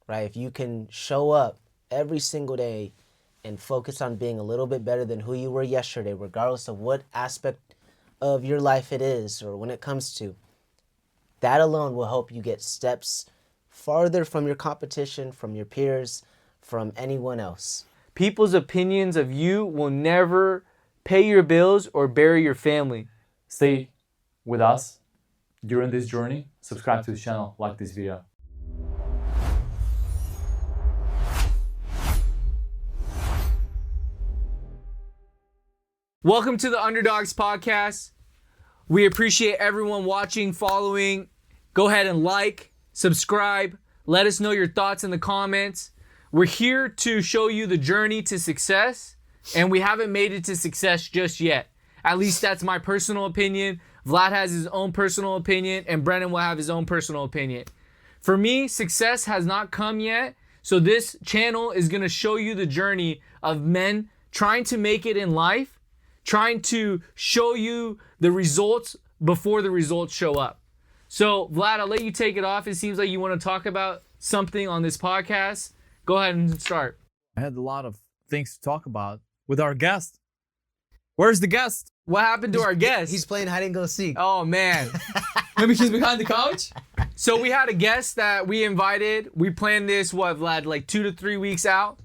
right? If you can show up every single day and focus on being a little bit better than who you were yesterday, regardless of what aspect of your life it is or when it comes to, that alone will help you get steps farther from your competition, from your peers, from anyone else. People's opinions of you will never pay your bills or bury your family. Stay with us during this journey. Subscribe to this channel, like this video. Welcome to the Underdawgs podcast. We appreciate everyone watching, following. Go ahead and like, subscribe. Let us know your thoughts in the comments. We're here to show you the journey to success, and we haven't made it to success just yet. At least that's my personal opinion. Vlad has his own personal opinion, and Brennan will have his own personal opinion. For me, success has not come yet, so this channel is going to show you the journey of men trying to make it in life, trying to show you the results before the results show up. So, Vlad, I'll let you take it off. It seems like you want to talk about something on this podcast. Go ahead and start. I had a lot of things to talk about with our guest. Where's the guest? What happened to our guest? He's playing hide and go seek. Oh, man. Maybe he's behind the couch? So we had a guest that we invited. We planned this, what, Vlad, like 2 to 3 weeks out?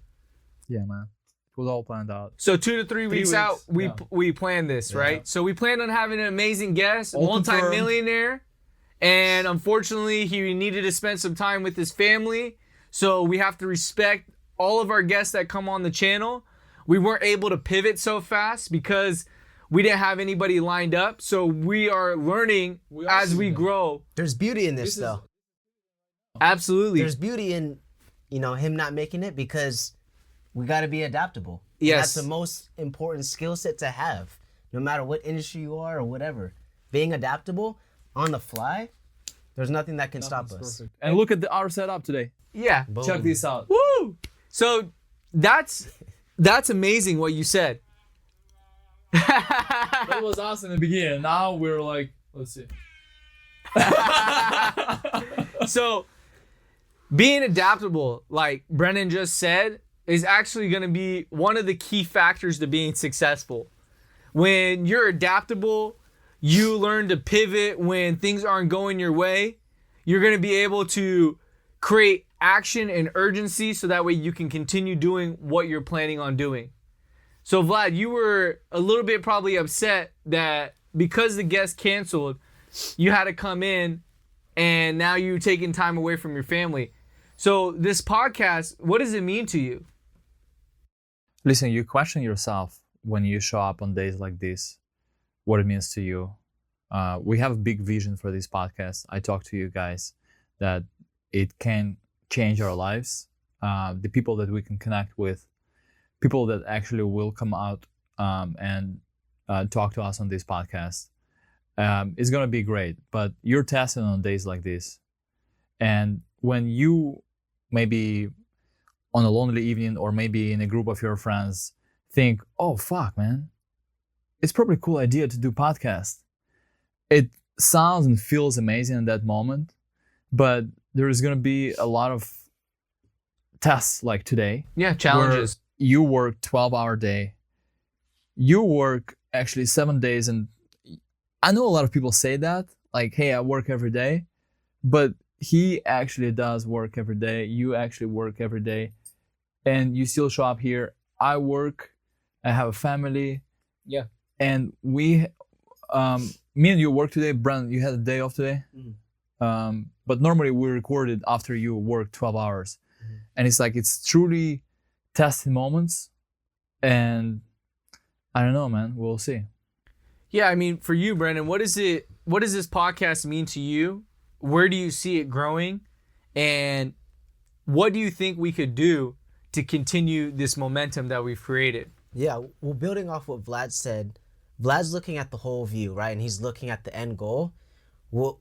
Yeah, man. It was all planned out. So 2 to 3 weeks out, we planned this, right? Yeah. So we planned on having an amazing guest, All multi-millionaire. And unfortunately, he needed to spend some time with his family. So we have to respect all of our guests that come on the channel. We weren't able to pivot so fast because we didn't have anybody lined up. So we are learning as we grow. There's beauty in this though. Absolutely. There's beauty in, him not making it because we got to be adaptable. Yes. And that's the most important skill set to have, no matter what industry you are or whatever. Being adaptable on the fly, there's nothing that can stop us. Perfect. And look at our setup today. Yeah. Boom. Check this out. Woo! So that's amazing what you said. That was us in the beginning. Now we're like, let's see. So being adaptable, like Brennan just said, is actually going to be one of the key factors to being successful. When you're adaptable, you learn to pivot when things aren't going your way. You're going to be able to create action and urgency so that way you can continue doing what you're planning on doing. So Vlad, you were a little bit probably upset that because the guest canceled, you had to come in and now you're taking time away from your family. So this podcast, what does it mean to you? Listen, you question yourself when you show up on days like this, what it means to you. We have a big vision for this podcast. I talked to you guys that it can change our lives. The people that we can connect with, people that actually will come out and talk to us on this podcast. It's going to be great, but you're testing on days like this. And when you maybe on a lonely evening or maybe in a group of your friends think, oh, fuck, man, it's probably a cool idea to do podcast. It sounds and feels amazing in that moment, but there is going to be a lot of tests like today. Yeah, challenges. You work 12-hour day. You work actually 7 days. And I know a lot of people say that, like, hey, I work every day. But he actually does work every day. You actually work every day. And you still show up here. I work. I have a family. Yeah. And we, me and you work today. Brandon, you had a day off today. Mm-hmm. But normally we record it after you work 12 hours. Mm-hmm. And it's like, it's truly testing moments. And I don't know, man, we'll see. Yeah, I mean, for you, Brendan, what does this podcast mean to you? Where do you see it growing? And what do you think we could do to continue this momentum that we've created? Yeah, well, building off what Vlad said, Vlad's looking at the whole view, right? And he's looking at the end goal. Well,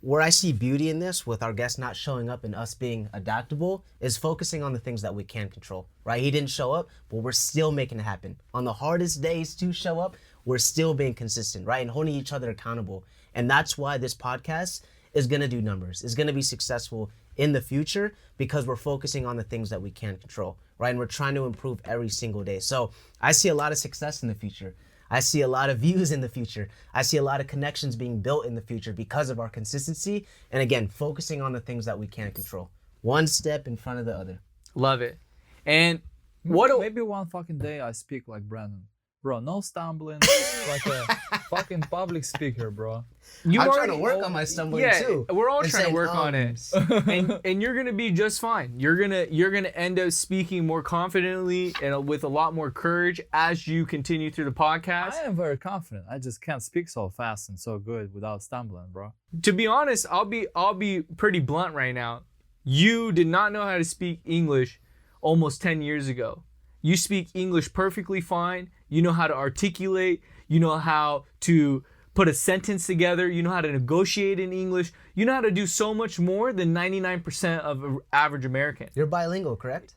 where I see beauty in this, with our guests not showing up and us being adaptable, is focusing on the things that we can control, right? He didn't show up, but we're still making it happen. On the hardest days to show up, we're still being consistent, right? And holding each other accountable. And that's why this podcast is going to do numbers. It's going to be successful in the future because we're focusing on the things that we can control, right? And we're trying to improve every single day. So I see a lot of success in the future. I see a lot of views in the future. I see a lot of connections being built in the future because of our consistency. And again, focusing on the things that we can control. One step in front of the other. Love it. And Maybe one fucking day I speak like Brandon. Bro, no stumbling. Like a fucking public speaker, bro. I'm trying to work on my stumbling too. We're all and trying to saying work on it. And you're gonna be just fine. You're gonna end up speaking more confidently and with a lot more courage as you continue through the podcast. I am very confident. I just can't speak so fast and so good without stumbling, bro. To be honest, I'll be pretty blunt right now. You did not know how to speak English almost 10 years ago. You speak English perfectly fine. You know how to articulate. You know how to put a sentence together. You know how to negotiate in English. You know how to do so much more than 99% of an average American. You're bilingual, correct?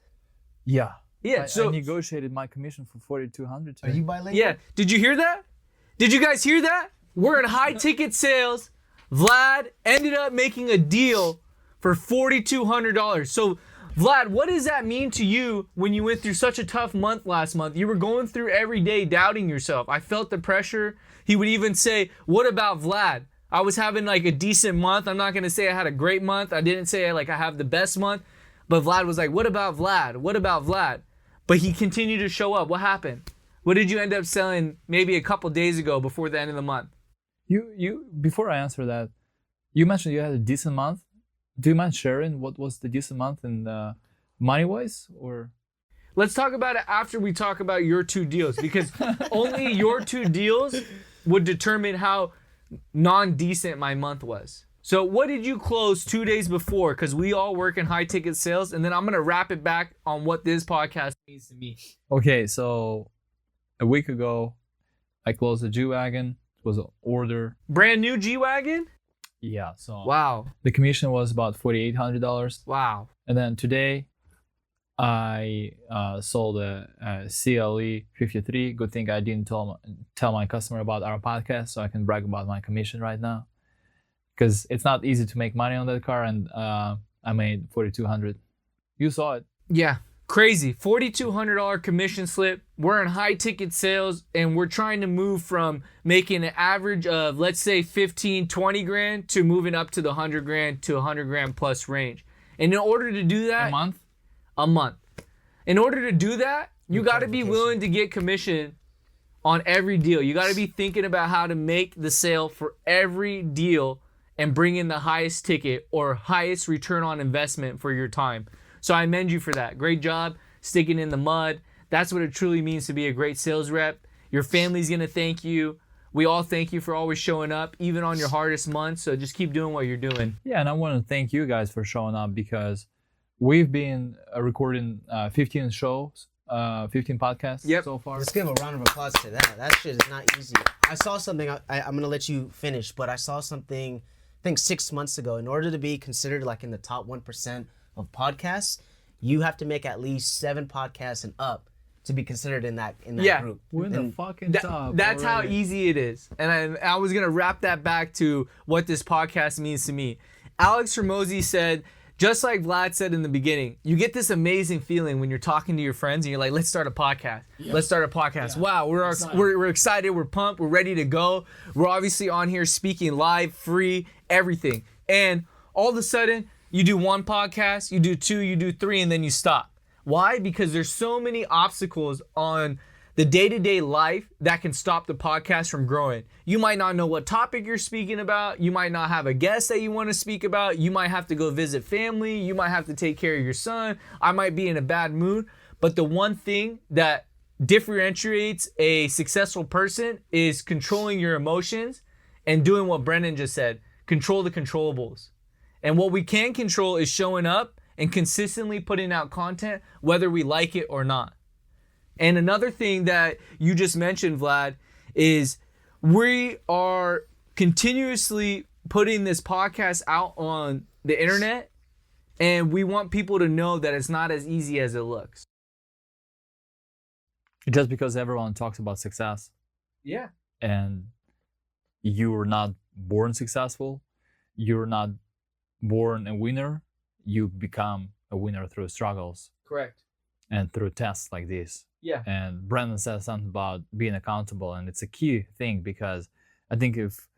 Yeah. Yeah, I negotiated my commission for 4,200 today. Are you bilingual? Yeah. Did you hear that? Did you guys hear that? We're in high ticket sales. Vlad ended up making a deal for $4,200. So, Vlad, what does that mean to you when you went through such a tough month last month? You were going through every day doubting yourself. I felt the pressure. He would even say, what about Vlad? I was having like a decent month. I'm not going to say I had a great month. I didn't say like I have the best month. But Vlad was like, what about Vlad? What about Vlad? But he continued to show up. What happened? What did you end up selling maybe a couple days ago before the end of the month? You before I answer that, you mentioned you had a decent month. Do you mind sharing what was the decent month in money-wise, or? Let's talk about it after we talk about your two deals, because only your two deals would determine how non-decent my month was. So what did you close 2 days before? Because we all work in high ticket sales, and then I'm going to wrap it back on what this podcast means to me. Okay, so a week ago, I closed a G-Wagon. It was an order. Brand new G-Wagon? Yeah, so Wow. the commission was about $4,800. Wow. And then today, I sold a CLE 53. Good thing I didn't tell my customer about our podcast, so I can brag about my commission right now. Because it's not easy to make money on that car, and I made $4,200. You saw it. Yeah. Crazy. $4,200 commission slip. We're in high ticket sales, and we're trying to move from making an average of, let's say, 15, 20 grand to moving up to the 100 grand to 100 grand plus range. And in order to do that, a month. In order to do that, you got to be willing to get commission on every deal. You got to be thinking about how to make the sale for every deal and bring in the highest ticket or highest return on investment for your time. So I commend you for that. Great job sticking in the mud. That's what it truly means to be a great sales rep. Your family's going to thank you. We all thank you for always showing up, even on your hardest months. So just keep doing what you're doing. Yeah, and I want to thank you guys for showing up, because we've been recording 15 shows, 15 podcasts so far. Let's give a round of applause to that. That shit is not easy. I saw something, I'm going to let you finish, but I saw something, I think 6 months ago. In order to be considered like in the top 1% of podcasts, you have to make at least 7 podcasts and up to be considered in that group. We're in the fucking top. That's already. how easy it is. And I was going to wrap that back to what this podcast means to me. Alex Hormozy said, just like Vlad said in the beginning, you get this amazing feeling when you're talking to your friends and you're like, let's start a podcast. Yep. Let's start a podcast. Yeah. Wow, we're excited. We're pumped. We're ready to go. We're obviously on here speaking live, free, everything. And all of a sudden, you do 1 podcast, you do 2, you do 3, and then you stop. Why? Because there's so many obstacles on the day-to-day life that can stop the podcast from growing. You might not know what topic you're speaking about. You might not have a guest that you want to speak about. You might have to go visit family. You might have to take care of your son. I might be in a bad mood. But the one thing that differentiates a successful person is controlling your emotions and doing what Brendan just said. Control the controllables. And what we can control is showing up and consistently putting out content, whether we like it or not. And another thing that you just mentioned, Vlad, is we are continuously putting this podcast out on the internet, and we want people to know that it's not as easy as it looks. Just because everyone talks about success. Yeah. And you're not born successful, you're not born a winner, you become a winner through struggles Correct. and through tests like this. Yeah. And Brandon said something about being accountable, and it's a key thing, because I think if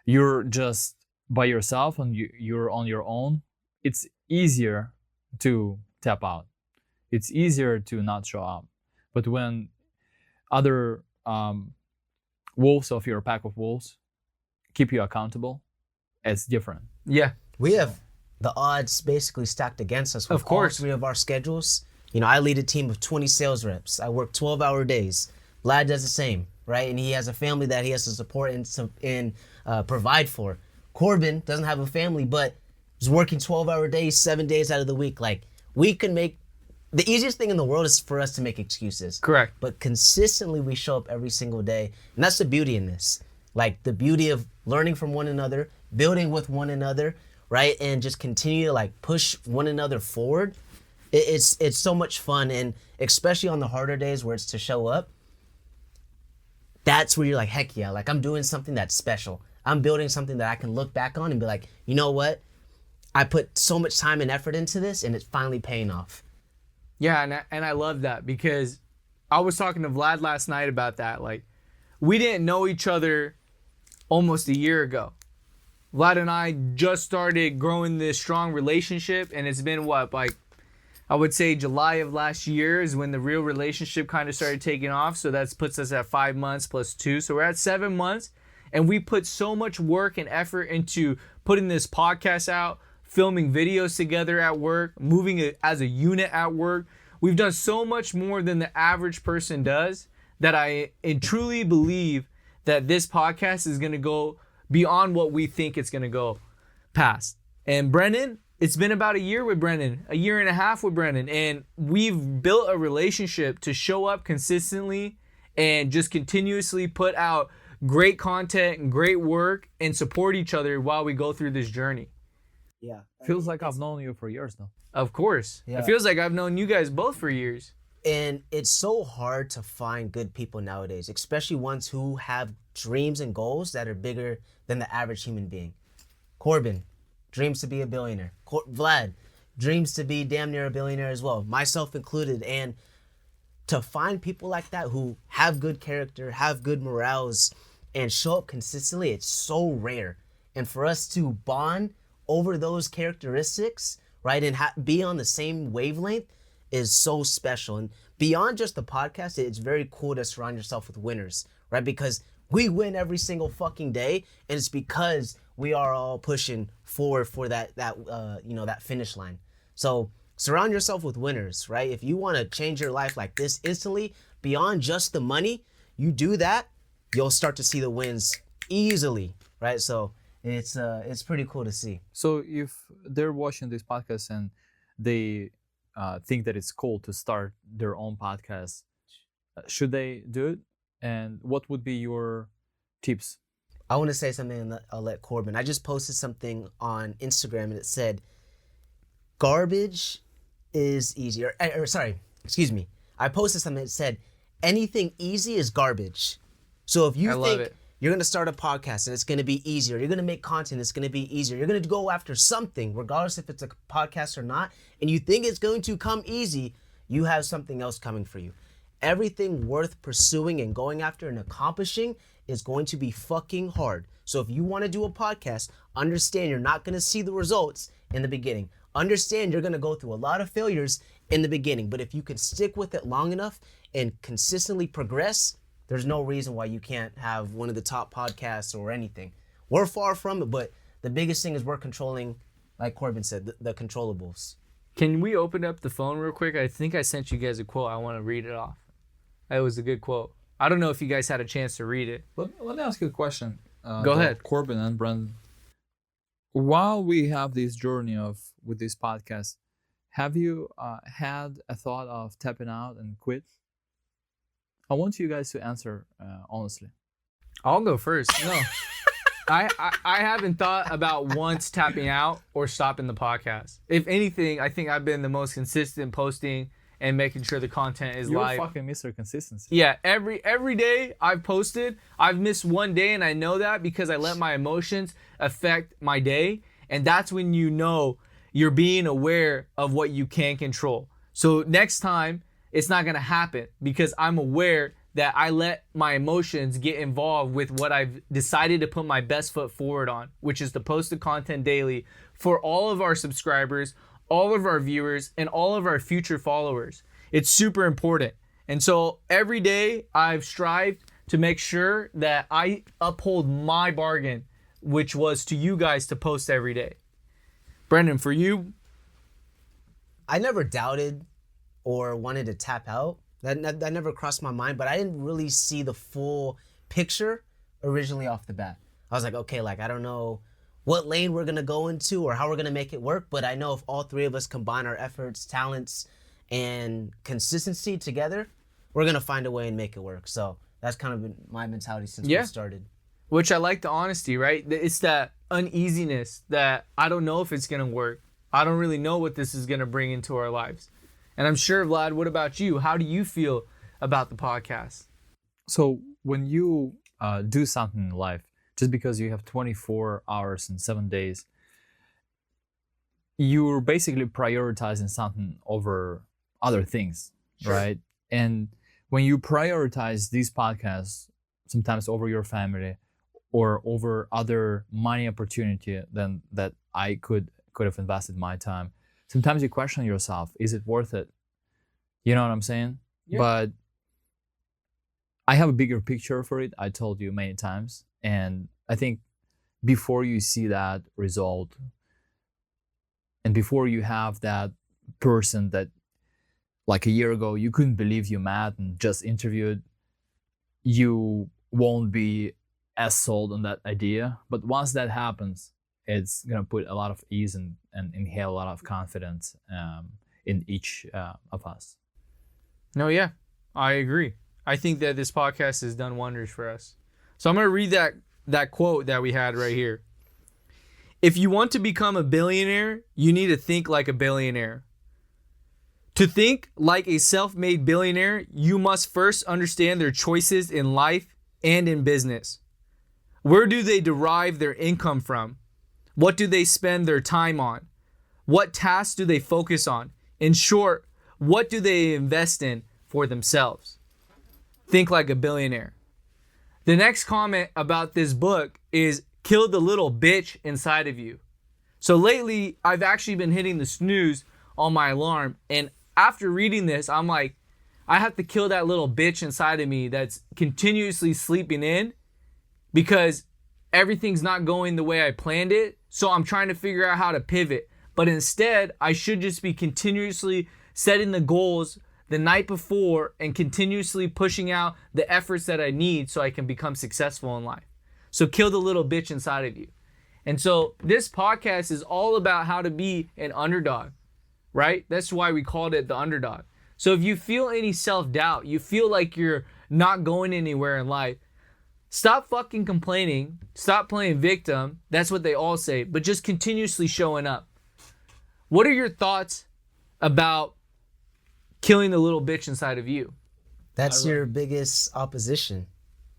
you're just by yourself and you're on your own, it's easier to tap out. It's easier to not show up. But when other wolves of your pack of wolves keep you accountable, it's different. Yeah. We have the odds basically stacked against us with Of course. all 3 of our schedules. You know, I lead a team of 20 sales reps. I work 12-hour days. Vlad does the same, right? And he has a family that he has to support and provide for. Corbin doesn't have a family, but is working 12-hour days, 7 days out of the week. Like, we can make the easiest thing in the world is for us to make excuses. Correct. But consistently, we show up every single day, and that's the beauty in this. Like, the beauty of learning from one another, building with one another, right? And just continue to like push one another forward. It's so much fun, and especially on the harder days where it's to show up, that's where you're like, heck yeah, like I'm doing something that's special. I'm building something that I can look back on and be like, you know what? I put so much time and effort into this, and it's finally paying off. Yeah, and I love that, because I was talking to Vlad last night about that. Like, we didn't know each other almost a year ago. Vlad and I just started growing this strong relationship, and it's been what, like, I would say July of last year is when the real relationship kind of started taking off. So that puts us at 5 months plus 2. So we're at 7 months, and we put so much work and effort into putting this podcast out, filming videos together at work, moving it as a unit at work. We've done so much more than the average person does, that I truly believe that this podcast is going to go beyond what we think it's going to go past. And Brennan, it's been about a year with Brennan, a year and a half with Brennan, and we've built a relationship to show up consistently and just continuously put out great content and great work and support each other while we go through this journey. Yeah. Feels like I've known you for years now. Of course. Yeah. It feels like I've known you guys both for years. And it's so hard to find good people nowadays, especially ones who have dreams and goals that are bigger than the average human being. Corbin dreams to be a billionaire. Vlad dreams to be damn near a billionaire as well, myself included. And to find people like that who have good character, have good morals, and show up consistently, it's so rare. And for us to bond over those characteristics, right, and be on the same wavelength is so special. And beyond just the podcast, it's very cool to surround yourself with winners, right? Because we win every single fucking day, and it's because we are all pushing forward for that finish line. So surround yourself with winners, right? If you want to change your life like this instantly, beyond just the money, you do that, you'll start to see the wins easily, right? So it's pretty cool to see. So if they're watching this podcast and they think that it's cool to start their own podcast, should they do it? And what would be your tips? I want to say something, and I'll let Corbin. I just posted something on Instagram, and it said, garbage is easy. I posted something that said, anything easy is garbage. So if you think you're going to start a podcast and it's going to be easier, you're going to make content, it's going to be easier, you're going to go after something, regardless if it's a podcast or not, and you think it's going to come easy, you have something else coming for you. Everything worth pursuing and going after and accomplishing is going to be fucking hard. So if you want to do a podcast, understand you're not going to see the results in the beginning. Understand you're going to go through a lot of failures in the beginning, but if you can stick with it long enough and consistently progress, there's no reason why you can't have one of the top podcasts or anything. We're far from it, but the biggest thing is we're controlling, like Corbin said, the controllables. Can we open up the phone real quick? I think I sent you guys a quote. I want to read it off. It was a good quote. I don't know if you guys had a chance to read it. Let me ask you a question. Go ahead. Corbin and Brandon. While we have this journey with this podcast, have you had a thought of tapping out and quit? I want you guys to answer honestly. I'll go first. No. I haven't thought about once tapping out or stopping the podcast. If anything, I think I've been the most consistent posting and making sure the content is You're live. You're fucking Mr. Consistency. Yeah, every day I've posted. I've missed one day, and I know that because I let my emotions affect my day. And that's when you know you're being aware of what you can control. So next time, it's not going to happen because I'm aware that I let my emotions get involved with what I've decided to put my best foot forward on, which is to post the content daily for all of our subscribers, all of our viewers, and all of our future followers. It's super important. And so every day I've strived to make sure that I uphold my bargain, which was to you guys to post every day. Brendan, for you? I never doubted or wanted to tap out. That never crossed my mind, but I didn't really see the full picture originally off the bat. I was like, okay, like I don't know what lane we're gonna go into or how we're gonna make it work, but I know if all three of us combine our efforts, talents, and consistency together, we're gonna find a way and make it work. So that's kind of been my mentality since we started. Which I like the honesty, right? It's that uneasiness that I don't know if it's gonna work. I don't really know what this is gonna bring into our lives. And I'm sure, Vlad, what about you? How do you feel about the podcast? So when you do something in life, just because you have 24 hours and 7 days, you're basically prioritizing something over other things, right? And when you prioritize these podcasts, sometimes over your family or over other money opportunity than that I could have invested my time, sometimes you question yourself, is it worth it? You know what I'm saying? Yeah. But I have a bigger picture for it. I told you many times. And I think before you see that result and before you have that person that like a year ago you couldn't believe you met and just interviewed, you won't be as sold on that idea. But once that happens, it's going to put a lot of ease and inhale a lot of confidence in each of us. No, yeah, I agree. I think that this podcast has done wonders for us. So I'm going to read that quote that we had right here. If you want to become a billionaire, you need to think like a billionaire. To think like a self-made billionaire, you must first understand their choices in life and in business. Where do they derive their income from? What do they spend their time on? What tasks do they focus on? In short, what do they invest in for themselves? Think like a billionaire. The next comment about this book is kill the little bitch inside of you. So lately, I've actually been hitting the snooze on my alarm. And after reading this, I'm like, I have to kill that little bitch inside of me that's continuously sleeping in because everything's not going the way I planned it. So I'm trying to figure out how to pivot. But instead, I should just be continuously setting the goals the night before and continuously pushing out the efforts that I need so I can become successful in life. So kill the little bitch inside of you. And so this podcast is all about how to be an underdog, right? That's why we called it the Underdog. So if you feel any self-doubt, you feel like you're not going anywhere in life, stop fucking complaining. Stop playing victim. That's what they all say. But just continuously showing up. What are your thoughts about killing the little bitch inside of you? That's your biggest opposition,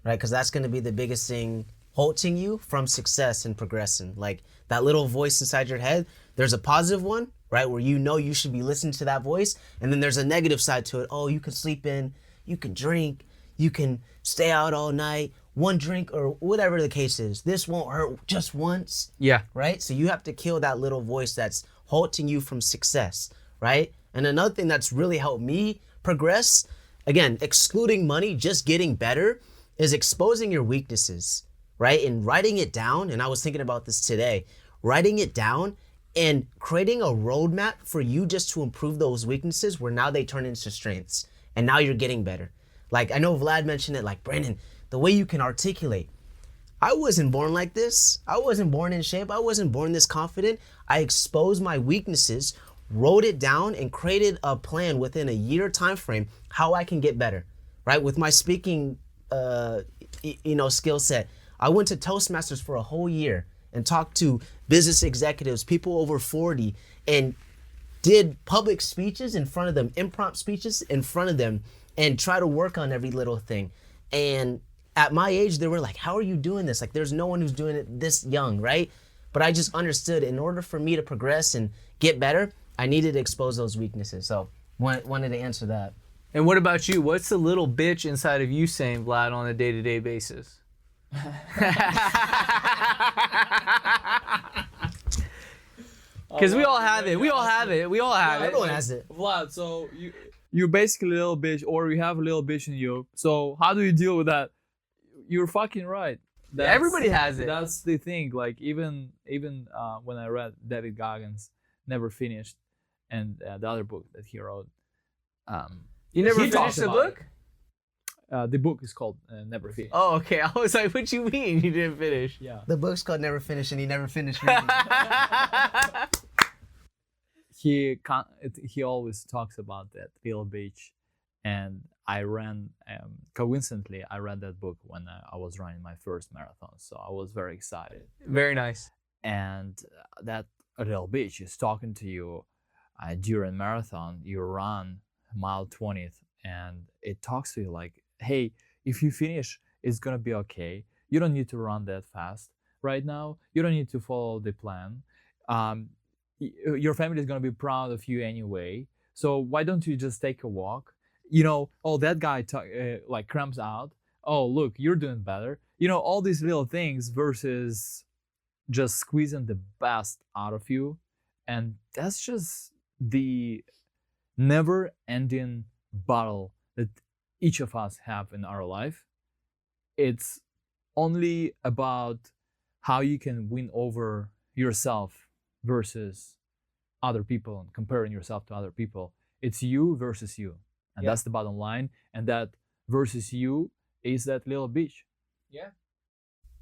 right? Because that's going to be the biggest thing halting you from success and progressing. Like that little voice inside your head, there's a positive one, right? Where you know you should be listening to that voice. And then there's a negative side to it. Oh, you can sleep in, you can drink, you can stay out all night, one drink or whatever the case is. This won't hurt just once. Yeah. Right? So you have to kill that little voice that's halting you from success, right? And another thing that's really helped me progress, again, excluding money, just getting better, is exposing your weaknesses, right? And writing it down, and I was thinking about this today, writing it down and creating a roadmap for you just to improve those weaknesses where now they turn into strengths. And now you're getting better. Like, I know Vlad mentioned it, like, Brandon, the way you can articulate. I wasn't born like this. I wasn't born in shape. I wasn't born this confident. I exposed my weaknesses, wrote it down, and created a plan within a year time frame how I can get better, right? With my speaking, skill set. I went to Toastmasters for a whole year and talked to business executives, people over 40, and did public speeches in front of them, impromptu speeches in front of them, and try to work on every little thing. And at my age, they were like, how are you doing this? Like, there's no one who's doing it this young, right? But I just understood in order for me to progress and get better, I needed to expose those weaknesses. So wanted to answer that. And what about you? What's the little bitch inside of you saying, Vlad, on a day-to-day basis? Because we all have it. We all have it. We all have it. Everyone has it. Vlad, so you're basically a little bitch, or you have a little bitch in you. So how do you deal with that? You're fucking right. Everybody has it. That's the thing. Like even when I read David Goggins' Never Finished, and the other book that he wrote, You never he talks finished the about book? The book is called Never Finished. Oh, okay. I was like, what you mean you didn't finish? Yeah. The book's called Never Finished, and he never finished reading it. He always talks about that little bitch, and I ran coincidentally I read that book when I was running my first marathon, so I was very excited. Very nice. And that little bitch is talking to you during marathon. You run mile 20th, and it talks to you like, hey, if you finish, it's gonna be okay. You don't need to run that fast right now. You don't need to follow the plan. Your family is gonna be proud of you anyway. So why don't you just take a walk? You know, oh, that guy like cramps out. Oh, look, you're doing better. You know, all these little things versus just squeezing the best out of you. And that's just the never-ending battle that each of us have in our life. It's only about how you can win over yourself versus other people and comparing yourself to other people. It's you versus you. And that's the bottom line. And that versus you is that little bitch. Yeah.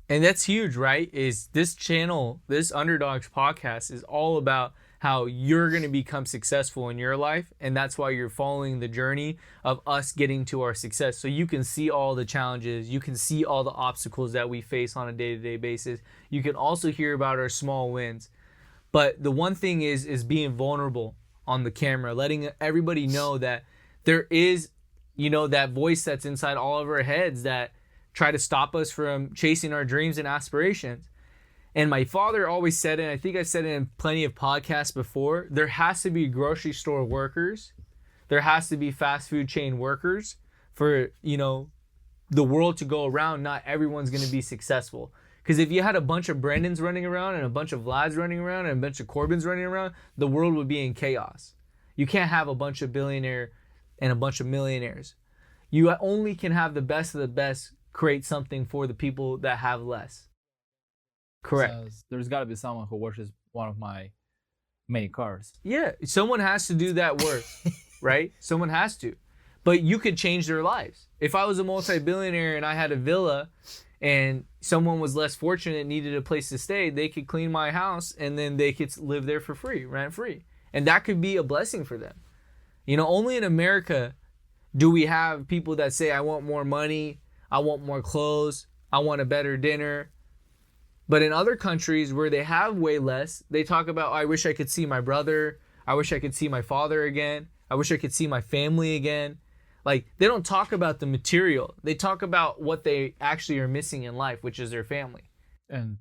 And that's huge, right? Is this channel, this Underdawgs podcast is all about how you're going to become successful in your life. And that's why you're following the journey of us getting to our success. So you can see all the challenges. You can see all the obstacles that we face on a day-to-day basis. You can also hear about our small wins. But the one thing is being vulnerable on the camera, letting everybody know that there is, you know, that voice that's inside all of our heads that try to stop us from chasing our dreams and aspirations. And my father always said, and I think I've said it in plenty of podcasts before, there has to be grocery store workers. There has to be fast food chain workers for, you know, the world to go around. Not everyone's going to be successful. Because if you had a bunch of Brendans running around and a bunch of Vlads running around and a bunch of Corbins running around, the world would be in chaos. You can't have a bunch of billionaire and a bunch of millionaires. You only can have the best of the best create something for the people that have less. Correct. So there's got to be someone who washes one of my many cars. Yeah, someone has to do that work, right? Someone has to. But you could change their lives. If I was a multi-billionaire and I had a villa and someone was less fortunate and needed a place to stay, they could clean my house and then they could live there for free, rent free. And that could be a blessing for them. You know, only in America do we have people that say, I want more money, I want more clothes, I want a better dinner. But in other countries where they have way less, they talk about, I wish I could see my brother, I wish I could see my father again, I wish I could see my family again. Like, they don't talk about the material. They talk about what they actually are missing in life, which is their family. And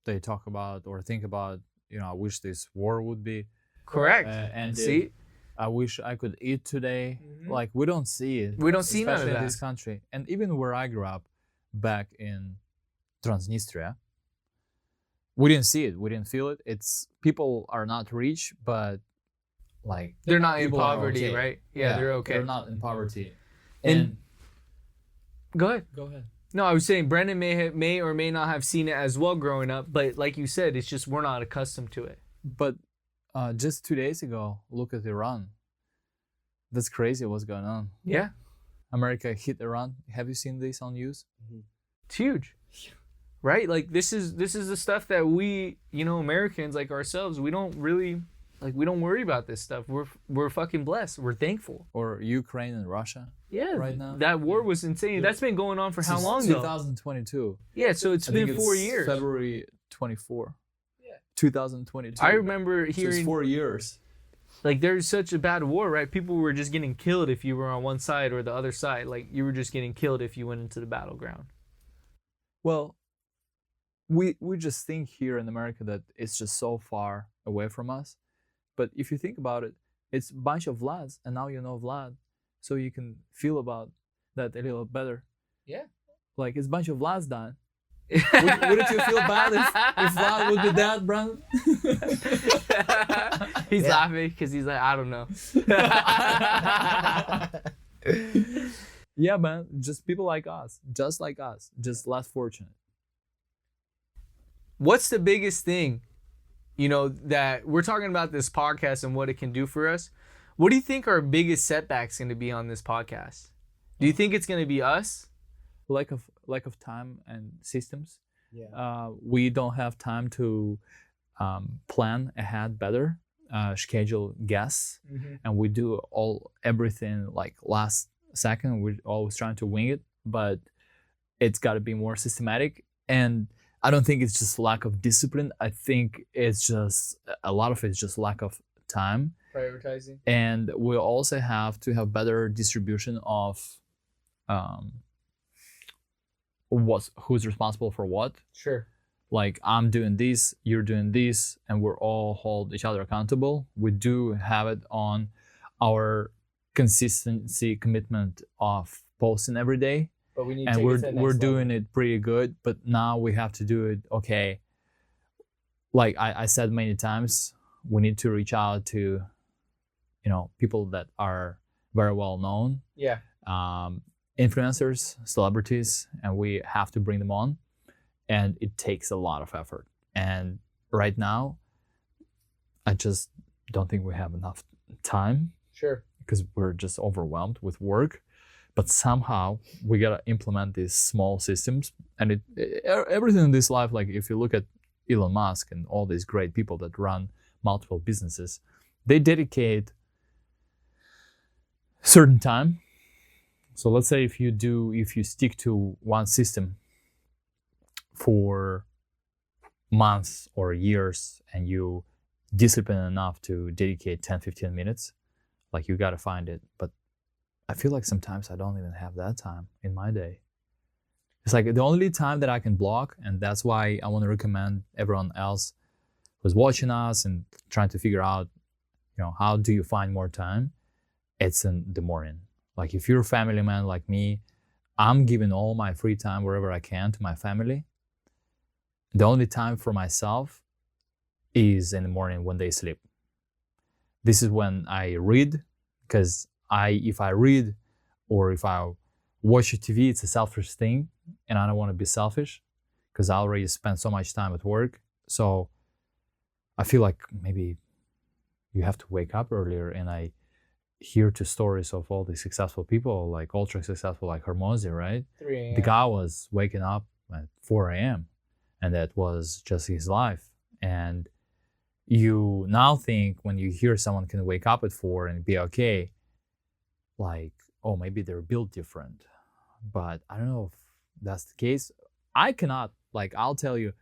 they talk about or think about, you know, I wish this war would be. Correct. And see? I wish I could eat today. Like, we don't see it. We don't see none of especially that. in this country. And even where I grew up, back in Transnistria, we didn't see it. We didn't feel it. It's people are not rich, but like They're not in people are poverty, okay. right? Yeah, they're okay. They're not in poverty. And go ahead. go ahead. No, I was saying Brendan may or may not have seen it as well growing up, but like you said, it's just we're not accustomed to it. But just 2 days ago, look at Iran. That's crazy what's going on. Yeah, America hit Iran. Have you seen this on news? it's huge, right? Like this is the stuff that we, you know, Americans like ourselves, we don't really like. We don't worry about this stuff. We're fucking blessed. We're thankful. Or Ukraine and Russia? Yeah, Right now? that war was insane. That's been going on for how Since long though? 2022. Yeah, so it's I been think 4 it's years. February 24. Yeah. 2022. I remember So it's hearing 4 years. like there's such a bad war, right? People were just getting killed if you were on one side or the other side. Like you were just getting killed if you went into the battleground. Well, we just think here in America that it's just so far away from us, But if you think about it, it's a bunch of Vlads, and now you know Vlad, so you can feel about that a little better. Yeah. Like it's a bunch of Vlads done. Wouldn't you feel bad if Vlad would be dead, Brandon? He's laughing because he's like, I don't know. Yeah, man. Just people like us, just less fortunate. What's the biggest thing, that we're talking about this podcast and what it can do for us? What do you think our biggest setbacks going to be on this podcast? Do you think it's going to be us? Lack of time and systems. Yeah. We don't have time to plan ahead better, schedule guests, and we do everything like last second. We're always trying to wing it, but it's got to be more systematic. And I don't think it's just lack of discipline. I think it's just a lot of it's just lack of time, Prioritizing. and we also have to have better distribution of who's responsible for what. Sure. Like I'm doing this, you're doing this, and we're all hold each other accountable. We do have it on our consistency commitment of posting every day, But we need and to we're doing it pretty good. But now we have to do it. Okay, like I said many times, we need to reach out to, people that are very well known. Yeah. Influencers, celebrities, and we have to bring them on, and it takes a lot of effort. And right now, I just don't think we have enough time Sure. because we're just overwhelmed with work. But somehow we gotta implement these small systems, and everything in this life. Like if you look at Elon Musk and all these great people that run multiple businesses, they dedicate certain time. So let's say if you stick to one system for months or years and you discipline enough to dedicate 10-15 minutes, like you got to find it. But I feel like sometimes I don't even have that time in my day. It's like the only time that I can block, and that's why I want to recommend everyone else who's watching us and trying to figure out, how do you find more time? It's in the morning. Like if you're a family man like me, I'm giving all my free time wherever I can to my family. The only time for myself is in the morning when they sleep. This is when I read, because if I read or if I watch TV, it's a selfish thing, and I don't want to be selfish because I already spent so much time at work. So I feel like maybe you have to wake up earlier, and I hear two stories of all these successful people, like ultra successful, like Hormozy, right? 3 a.m. The guy was waking up at 4 a.m. and that was just his life. And you now think when you hear someone can wake up at 4 and be okay, like, oh, maybe they're built different. But I don't know if that's the case. I cannot, I'll tell you,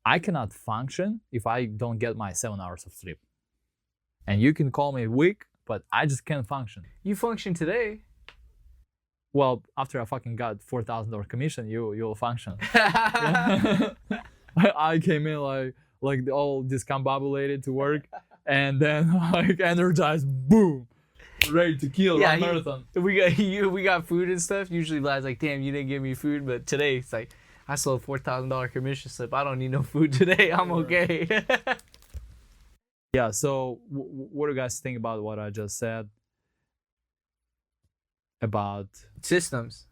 I cannot function if I don't get my 7 hours of sleep. And you can call me weak, but I just can't function. You function today. Well, after I fucking got $4,000 commission, you'll function. I came in like all discombobulated to work, and then energized, boom, ready to kill, run marathon. We got food and stuff. Usually Vlad's like, damn, you didn't give me food, but today it's like, I sold $4,000 commission slip. I don't need no food today. I'm okay. Yeah. So, what do you guys think about what I just said about systems?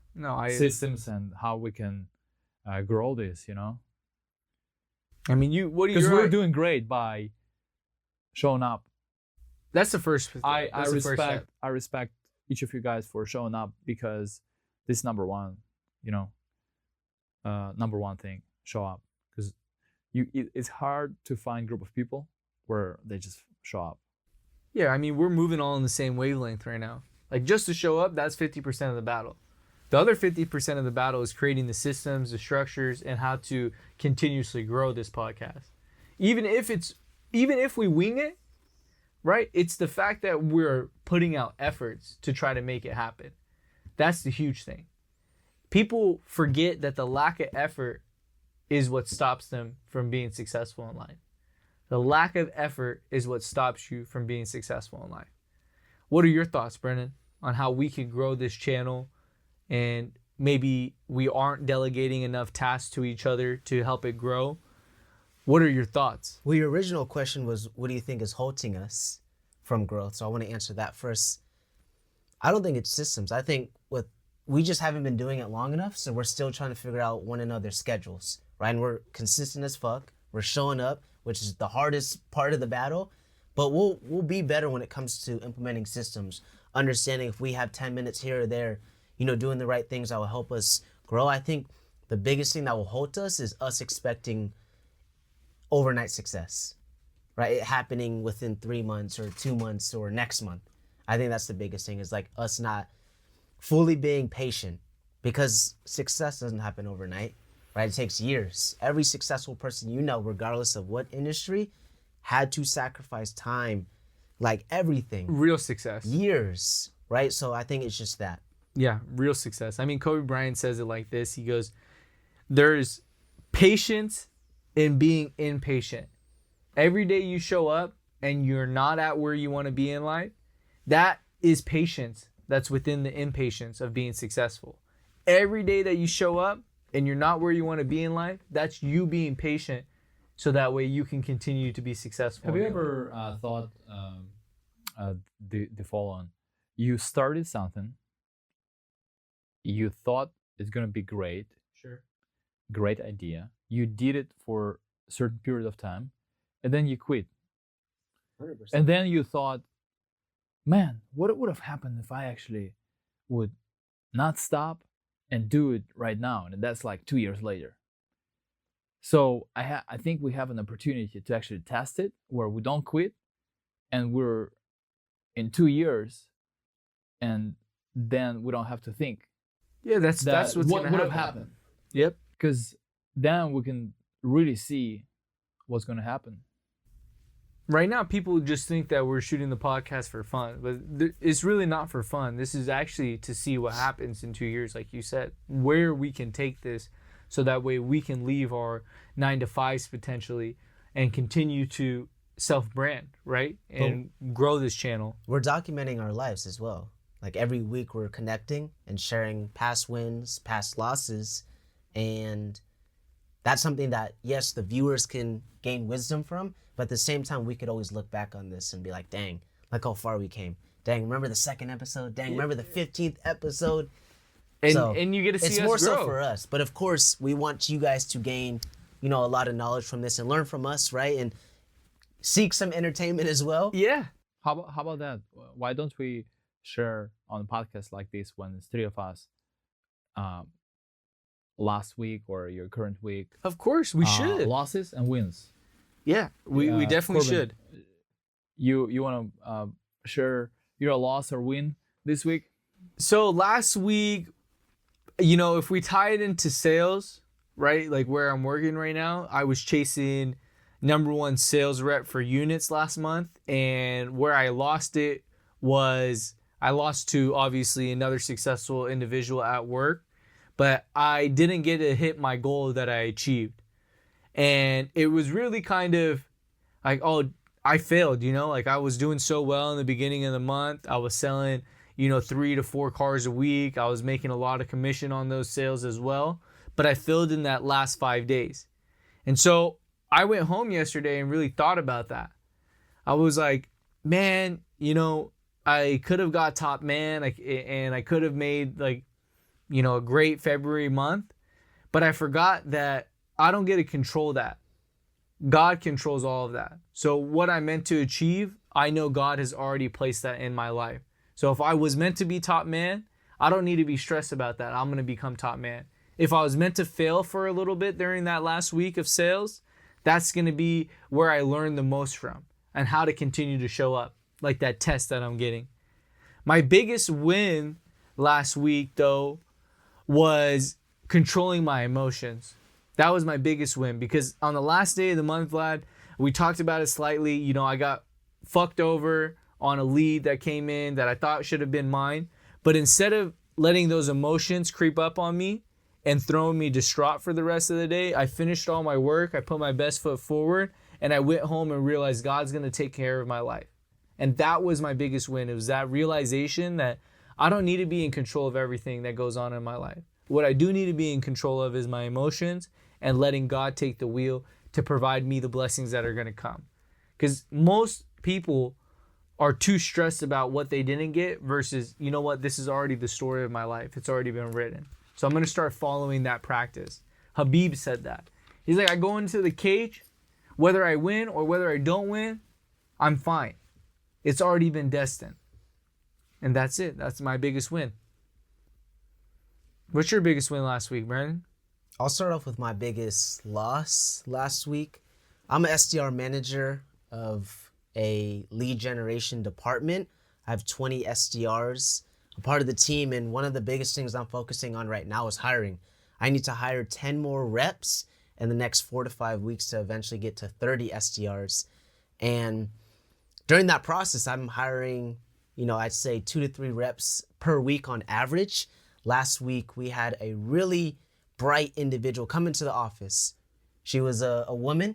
Systems and how we can grow this? I mean, what do you? Because we're doing great by showing up. That's the first. I respect each of you guys for showing up, because this is number one. Number one thing, show up, because it's hard to find a group of people where they just show up. Yeah, I mean, we're moving all in the same wavelength right now. Like, just to show up, that's 50% of the battle. The other 50% of the battle is creating the systems, the structures, and how to continuously grow this podcast. Even if we wing it, right? It's the fact that we're putting out efforts to try to make it happen. That's the huge thing. People forget that the lack of effort is what stops them from being successful in life. The lack of effort is what stops you from being successful in life. What are your thoughts, Brennan, on how we can grow this channel, and maybe we aren't delegating enough tasks to each other to help it grow? What are your thoughts? Well, your original question was, what do you think is halting us from growth? So I want to answer that first. I don't think it's systems. I think we just haven't been doing it long enough, so we're still trying to figure out one another's schedules, right? And we're consistent as fuck. We're showing up, which is the hardest part of the battle, but we'll be better when it comes to implementing systems, understanding if we have 10 minutes here or there, doing the right things that will help us grow. I think the biggest thing that will halt us is us expecting overnight success, right? It happening within 3 months or 2 months or next month. I think that's the biggest thing, is like us not fully being patient, because success doesn't happen overnight, right? It takes years. Every successful person regardless of what industry, had to sacrifice time, like everything. Real success. Years, right? So I think it's just that. Yeah, real success. I mean, Kobe Bryant says it like this. He goes, there's patience in being impatient. Every day you show up and you're not at where you want to be in life, that is patience. That's within the impatience of being successful. Every day that you show up and you're not where you want to be in life, that's you being patient, so that way you can continue to be successful. Have you ever thought the following? You started something, you thought it's going to be great. Sure. Great idea. You did it for a certain period of time, and then you quit. 100%. And then you thought, man, what would have happened if I actually would not stop and do it right now? And that's like 2 years later. So I think we have an opportunity to actually test it, where we don't quit, and we're in 2 years, and then we don't have to think. Yeah, that's what's what gonna would have happen. happened. Yep. Because then we can really see what's going to happen. Right now, people just think that we're shooting the podcast for fun, but it's really not for fun. This is actually to see what happens in 2 years, like you said, where we can take this, so that way we can leave our 9-to-5s potentially and continue to self-brand, right? And grow this channel. We're documenting our lives as well. Like every week we're connecting and sharing past wins, past losses. And that's something that, yes, the viewers can gain wisdom from, but at the same time, we could always look back on this and be like, dang, look how far we came. Dang, remember the 2nd episode? Dang, remember the 15th episode? And you get to see us grow. It's more so for us. But of course, we want you guys to gain, a lot of knowledge from this and learn from us, right? And seek some entertainment as well. Yeah. How about that? Why don't we share on a podcast like this when it's 3 of us, last week or your current week? Of course, we should. Losses and wins. Yeah, we definitely Corbin, should. You want to share your loss or win this week? So last week, if we tie it into sales, right? Like where I'm working right now, I was chasing #1 sales rep for units last month. And where I lost it was I lost to obviously another successful individual at work, but I didn't get to hit my goal that I achieved. And it was really kind of like, oh, I failed, like I was doing so well in the beginning of the month. I was selling, 3 to 4 cars a week. I was making a lot of commission on those sales as well, but I failed in that last 5 days. And so I went home yesterday and really thought about that. I was like, man, I could have got top man, and I could have made a great February month, but I forgot that I don't get to control that. God controls all of that. So what I meant to achieve, I know God has already placed that in my life. So if I was meant to be top man, I don't need to be stressed about that. I'm going to become top man. If I was meant to fail for a little bit during that last week of sales, that's going to be where I learn the most from and how to continue to show up, like that test that I'm getting. My biggest win last week, though, was controlling my emotions. That was my biggest win, because on the last day of the month, Vlad, we talked about it slightly. I got fucked over on a lead that came in that I thought should have been mine. But instead of letting those emotions creep up on me and throwing me distraught for the rest of the day, I finished all my work. I put my best foot forward, and I went home and realized God's going to take care of my life. And that was my biggest win. It was that realization that I don't need to be in control of everything that goes on in my life. What I do need to be in control of is my emotions and letting God take the wheel to provide me the blessings that are going to come. Because most people are too stressed about what they didn't get versus, you know what, this is already the story of my life. It's already been written. So I'm going to start following that practice. Habib said that. He's like, I go into the cage, whether I win or whether I don't win, I'm fine. It's already been destined. And that's it. That's my biggest win. What's your biggest win last week, Brandon? I'll start off with my biggest loss last week. I'm an SDR manager of a lead generation department. I have 20 SDRs, a part of the team, and one of the biggest things I'm focusing on right now is hiring. I need to hire 10 more reps in the next 4 to 5 weeks to eventually get to 30 SDRs. And during that process, I'm hiring, I'd say 2 to 3 reps per week on average. Last week, we had a really bright individual come into the office. She was a woman,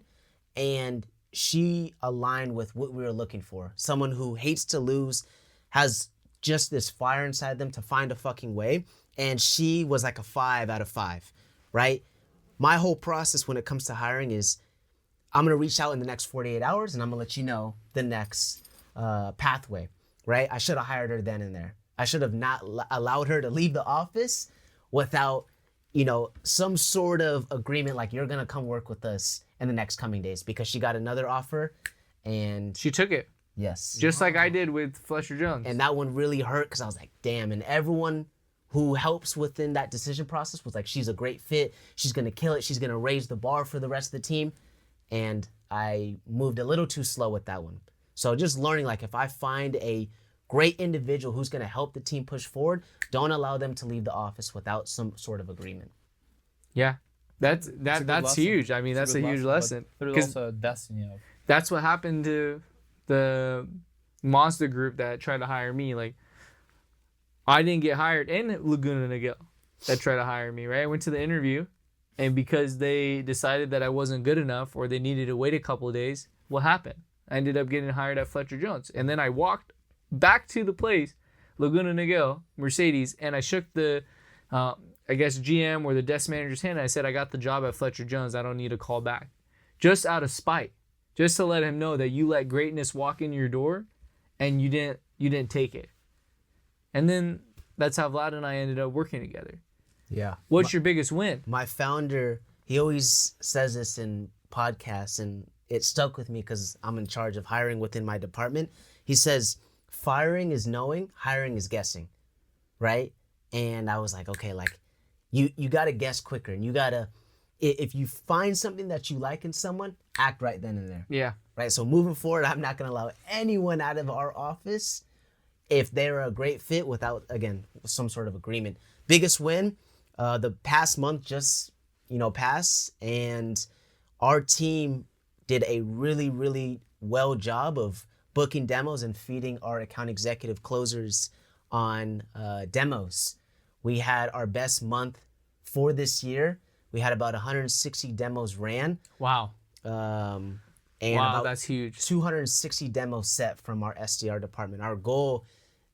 and she aligned with what we were looking for. Someone who hates to lose, has just this fire inside them to find a fucking way. And she was like a 5 out of 5, right? My whole process when it comes to hiring is I'm going to reach out in the next 48 hours and I'm going to let you know the next pathway, right? I should have hired her then and there. I should have not allowed her to leave the office without, some sort of agreement like you're going to come work with us in the next coming days, because she got another offer and She took it. yes. Just like I did with Fletcher Jones. And that one really hurt because I was like, damn. And everyone who helps within that decision process was like, she's a great fit. She's going to kill it. She's going to raise the bar for the rest of the team. And I moved a little too slow with that one. So just learning, like, if I find a great individual who's going to help the team push forward, don't allow them to leave the office without some sort of agreement. Yeah. That's lesson. huge. I mean, that's a huge lesson. There's 'Cause also a destiny of that's what happened to the monster group that tried to hire me. Like, I didn't get hired, and Laguna Niguel that tried to hire me, right? I went to the interview, and because they decided that I wasn't good enough or they needed to wait a couple of days, what happened? I ended up getting hired at Fletcher Jones. And then I walked back to the place, Laguna Niguel, Mercedes, and I shook the, GM or the desk manager's hand. And I said, I got the job at Fletcher Jones. I don't need a call back. Just out of spite. Just to let him know that you let greatness walk in your door and you didn't take it. And then that's how Vlad and I ended up working together. Yeah. What's your biggest win? My founder, he always says this in podcasts, and it stuck with me because I'm in charge of hiring within my department. He says, firing is knowing, hiring is guessing, right? And I was like, okay, like you got to guess quicker, and you got to, if you find something that you like in someone, act right then and there. Yeah. Right? So moving forward, I'm not going to allow anyone out of our office if they're a great fit without, again, some sort of agreement. Biggest win, the past month just, passed, and our team did a really, really well job of booking demos and feeding our account executive closers on demos. We had our best month for this year. We had about 160 demos ran. Wow. And wow, about that's huge. 260 demos set from our SDR department. Our goal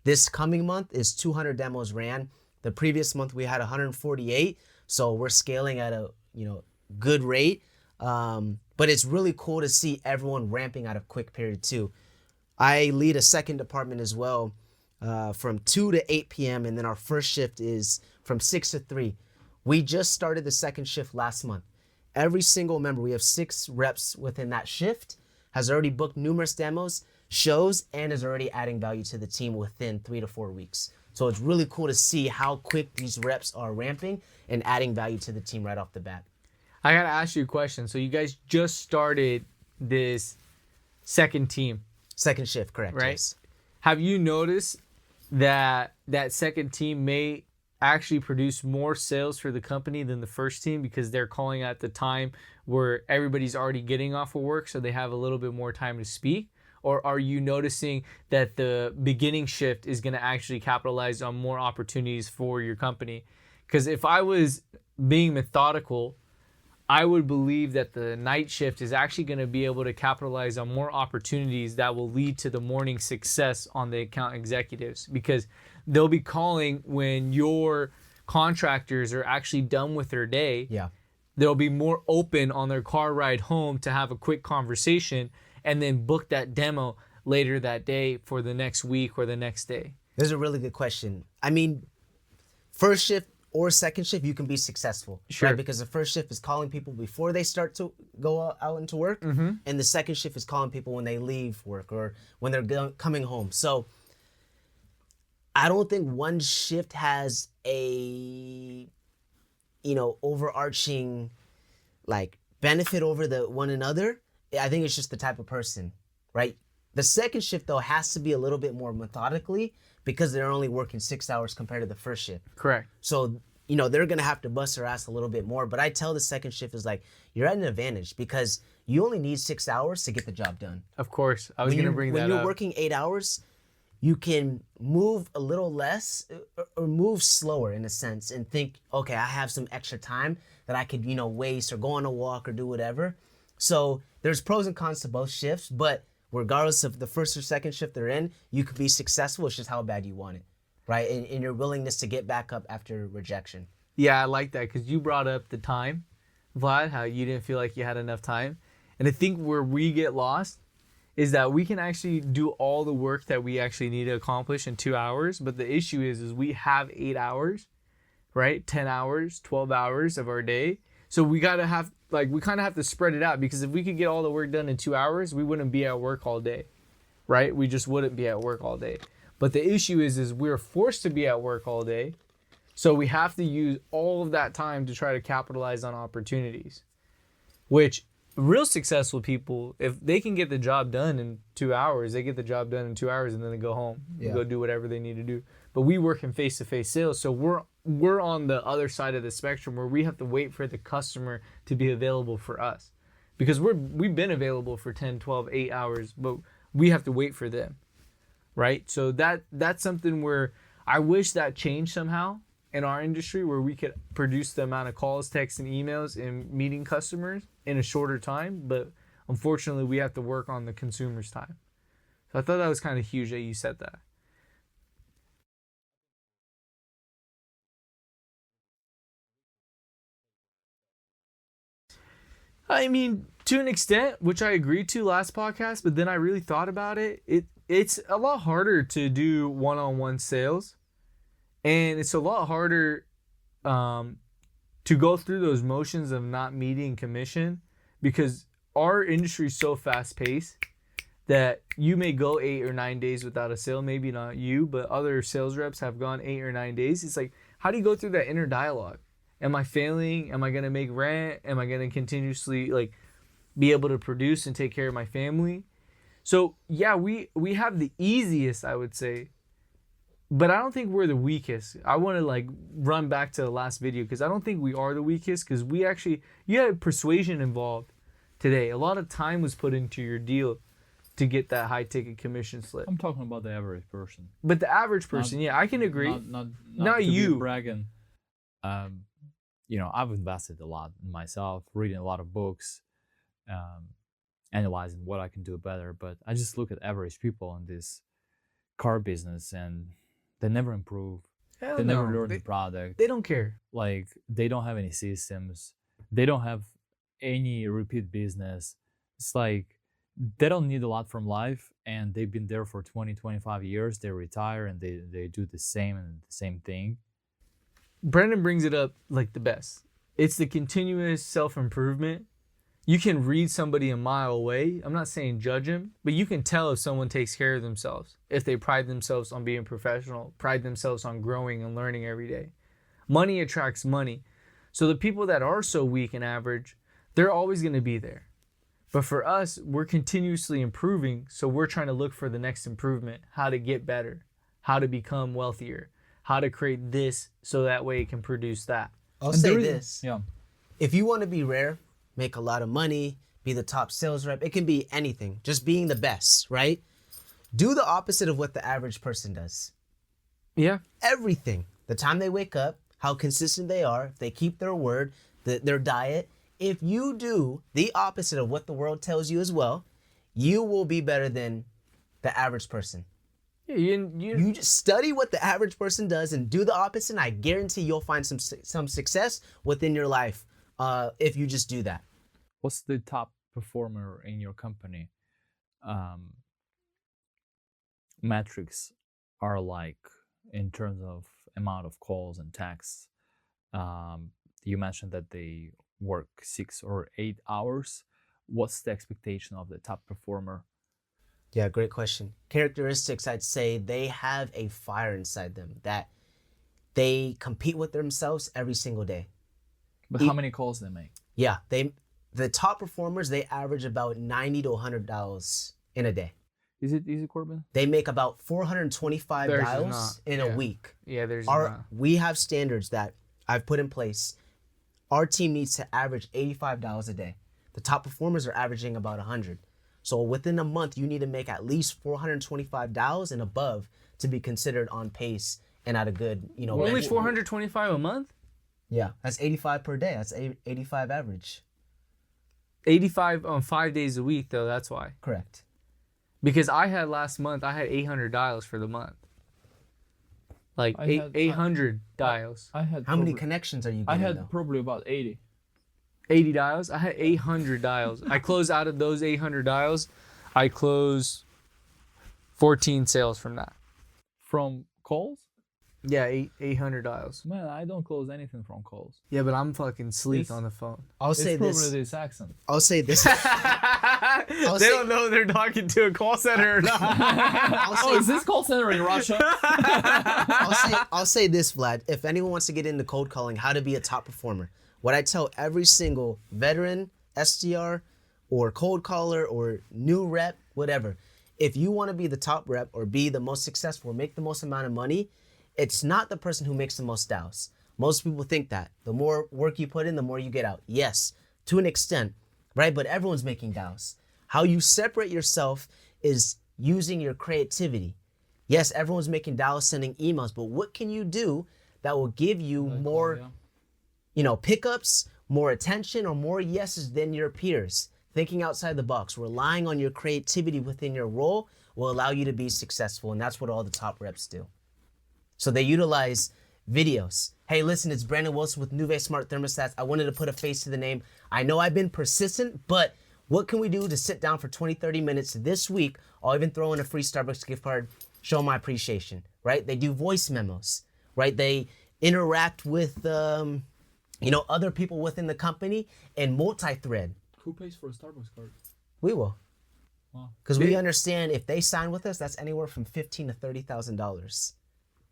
this coming month is 200 demos ran. The previous month we had 148, so we're scaling at a good rate. But it's really cool to see everyone ramping at a quick period too. I lead a second department as well, from 2 to 8 p.m. and then our first shift is from 6 to 3. We just started the second shift last month. Every single member, we have 6 reps within that shift, has already booked numerous demos, shows, and is already adding value to the team within 3 to 4 weeks. So it's really cool to see how quick these reps are ramping and adding value to the team right off the bat. I got to ask you a question. So you guys just started this second team. Second shift, correct. Right. Yes. Have you noticed that second team may actually produce more sales for the company than the first team because they're calling at the time where everybody's already getting off of work, so they have a little bit more time to speak? Or are you noticing that the beginning shift is going to actually capitalize on more opportunities for your company? Because if I was being methodical, I would believe that the night shift is actually going to be able to capitalize on more opportunities that will lead to the morning success on the account executives, because they'll be calling when your contractors are actually done with their day. Yeah. They'll be more open on their car ride home to have a quick conversation and then book that demo later that day for the next week or the next day. This is a really good question. I mean, first shift or second shift, you can be successful. Sure. Right? Because the first shift is calling people before they start to go out into work. And the second shift is calling people when they leave work or when they're coming home. So I don't think one shift has a, overarching like benefit over the one another. I think it's just the type of person, right? The second shift though has to be a little bit more methodically because they're only working 6 hours compared to the first shift. Correct. So, they're going to have to bust their ass a little bit more. But I tell the second shift is like, you're at an advantage because you only need 6 hours to get the job done. Of course. I was going to bring that up. When you're working 8 hours, you can move a little less or move slower in a sense and think, okay, I have some extra time that I could, waste or go on a walk or do whatever. So there's pros and cons to both shifts, but regardless of the first or second shift they're in, you could be successful. It's just how bad you want it, right? And your willingness to get back up after rejection. Yeah, I like that because you brought up the time, Vlad, how you didn't feel like you had enough time. And I think where we get lost is that we can actually do all the work that we actually need to accomplish in 2 hours. But the issue is we have 8 hours, right? 10 hours, 12 hours of our day. So we kind of have to spread it out, because if we could get all the work done in 2 hours, we wouldn't be at work all day, right? We just wouldn't be at work all day. But the issue is we're forced to be at work all day. So we have to use all of that time to try to capitalize on opportunities, which real successful people, if they can get the job done in 2 hours, they get the job done in 2 hours and then they go home and go do whatever they need to do. But we work in face-to-face sales, so we're on the other side of the spectrum where we have to wait for the customer to be available for us, because we've been available for 10, 12, 8 hours, but we have to wait for them, right? So that's something where I wish that changed somehow in our industry, where we could produce the amount of calls, texts, and emails and meeting customers in a shorter time. But unfortunately, we have to work on the consumer's time. So I thought that was kind of huge that you said that. I mean, to an extent, which I agreed to last podcast, but then I really thought about it. It's a lot harder to do one-on-one sales. And it's a lot harder to go through those motions of not meeting commission, because our industry is so fast-paced that you may go 8 or 9 days without a sale. Maybe not you, but other sales reps have gone 8 or 9 days. It's like, how do you go through that inner dialogue? Am I failing? Am I going to make rent? Am I going to continuously be able to produce and take care of my family? So yeah, we have the easiest, I would say, but I don't think we're the weakest. I want to run back to the last video, because I don't think we are the weakest, because you had persuasion involved today. A lot of time was put into your deal to get that high ticket commission slip. I'm talking about the average person. But the average person, I can agree. Not to you be bragging. I've invested a lot in myself, reading a lot of books, analyzing what I can do better. But I just look at average people in this car business, and they never improve. Hell they no. never learn the product. They don't care. They don't have any systems. They don't have any repeat business. It's like they don't need a lot from life, and they've been there for 20, 25 years. They retire and they do the same thing. Brendan brings it up like the best. It's the continuous self-improvement. You can read somebody a mile away. I'm not saying judge them, but you can tell if someone takes care of themselves, if they pride themselves on being professional, pride themselves on growing and learning every day. Money attracts money. So the people that are so weak and average, they're always going to be there. But for us, we're continuously improving, so we're trying to look for the next improvement, how to get better, how to become wealthier, how to create this so that way it can produce that. I'll say this. Yeah. If you want to be rare, make a lot of money, be the top sales rep, it can be anything. Just being the best, right? Do the opposite of what the average person does. Yeah. Everything. The time they wake up, how consistent they are, if they keep their word, their diet, if you do the opposite of what the world tells you as well, you will be better than the average person. Yeah, You just study what the average person does and do the opposite, and I guarantee you'll find some success within your life if you just do that. What's the top performer in your company? Metrics are like in terms of amount of calls and texts. You mentioned that they work 6 or 8 hours. What's the expectation of the top performer? Yeah, great question. Characteristics, I'd say they have a fire inside them that they compete with themselves every single day. But how many calls they make? Yeah, the top performers, they average about $90 to $100 in a day. Is it easy, Corbin? They make about 425 Theirs is dials not. in a week. Yeah, there's not. We have standards that I've put in place. Our team needs to average $85 a day. The top performers are averaging about 100. So within a month, you need to make at least 425 dials and above to be considered on pace and at a good, Only rank. 425 a month? Yeah, that's 85 per day. That's 85 average. 85 on 5 days a week, though. That's why. Correct. Because I had last month, I had 800 dials for the month. Like I had- 800 dials. I had How many connections are you I getting, had though? probably about 80. 80 dials? I had 800 dials. I closed out of those 800 dials, I closed 14 sales from that. From calls? Yeah, 800 dials. Man, I don't close anything from calls. Yeah, but I'm fucking sleek It's- on the phone. I'll say It's probably this. this accent. I'll say this. They say- don't know they're talking to a call center or not. I'll say, Oh, is this call center in Russia? I'll say this, Vlad. If anyone wants to get into cold calling, how to be a top performer, what I tell every single veteran, SDR, or cold caller, or new rep, whatever, if you want to be the top rep or be the most successful or make the most amount of money, it's not the person who makes the most dials. Most people think that. The more work you put in, the more you get out. Yes, to an extent, right? But everyone's making dials. How you separate yourself is using your creativity. Yes, everyone's making dials, sending emails, but what can you do that will give you more, pickups, more attention, or more yeses than your peers? Thinking outside the box, relying on your creativity within your role will allow you to be successful, and that's what all the top reps do. So they utilize videos. Hey, listen, it's Brandon Wilson with Nuve Smart Thermostats. I wanted to put a face to the name. I know I've been persistent, but what can we do to sit down for 20, 30 minutes this week? I'll even throw in a free Starbucks gift card, show my appreciation, right? They do voice memos, right? They interact with, other people within the company and multi-thread. Who pays for a Starbucks card? We will. Wow. Because we understand if they sign with us, that's anywhere from $15,000 to $30,000.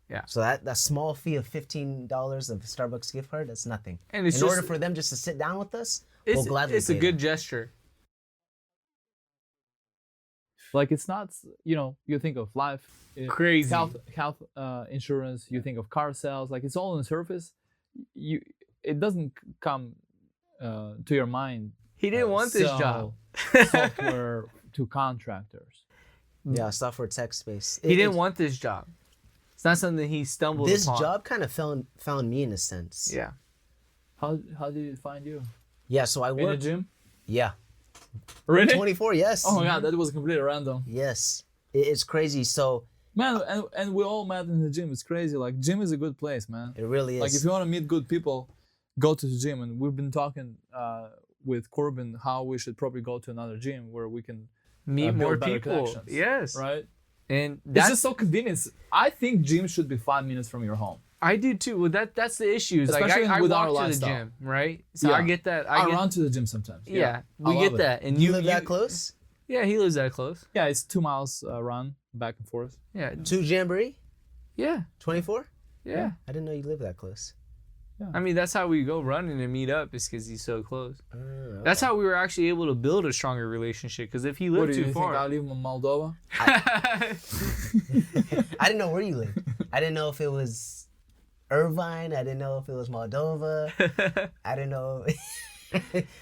Yeah. So that small fee of $15 of Starbucks gift card, that's nothing. And it's in order for them just to sit down with us, we'll gladly it's a pay good them. gesture. Like it's not, you think of life, Crazy. health insurance. You think of car sales. Like it's all on the surface. It doesn't come to your mind. He didn't want this sell job. software to contractors. Yeah, software tech space. He didn't want this job. It's not something he stumbled this upon. job kind of found me in a sense. Yeah. How did it find you? Yeah, so I In a worked. gym? Yeah. Really? 24, yes. Oh my god, that was completely random. Yes. It's crazy. So Man, and we all met in the gym. It's crazy. Like gym is a good place, man. it really is. Like if you want to meet good people, go to the gym. And we've been talking with Corbin how we should probably go to another gym where we can Meet build more better people. connections. Yes. Right? And It's that's just so convenient. I think gym should be 5 minutes from your home. I do too. Well, that's the issue. Is like Especially I with walk our to the lifestyle. gym, right? So Yeah. I get that. I get, run to the gym sometimes. Yeah, I we love get it. that. And you live that close? Yeah, he lives that close. Yeah, it's 2 miles run back and forth. Yeah. To Jamboree? Yeah. 24? Yeah. I didn't know you lived that close. I mean, that's how we go running and meet up, is because he's so close. Okay. That's how we were actually able to build a stronger relationship. Because if he What lived do you too think? I far, live in Moldova. I didn't know where you lived. I didn't know if it was Irvine. I didn't know if it was Moldova. I didn't know.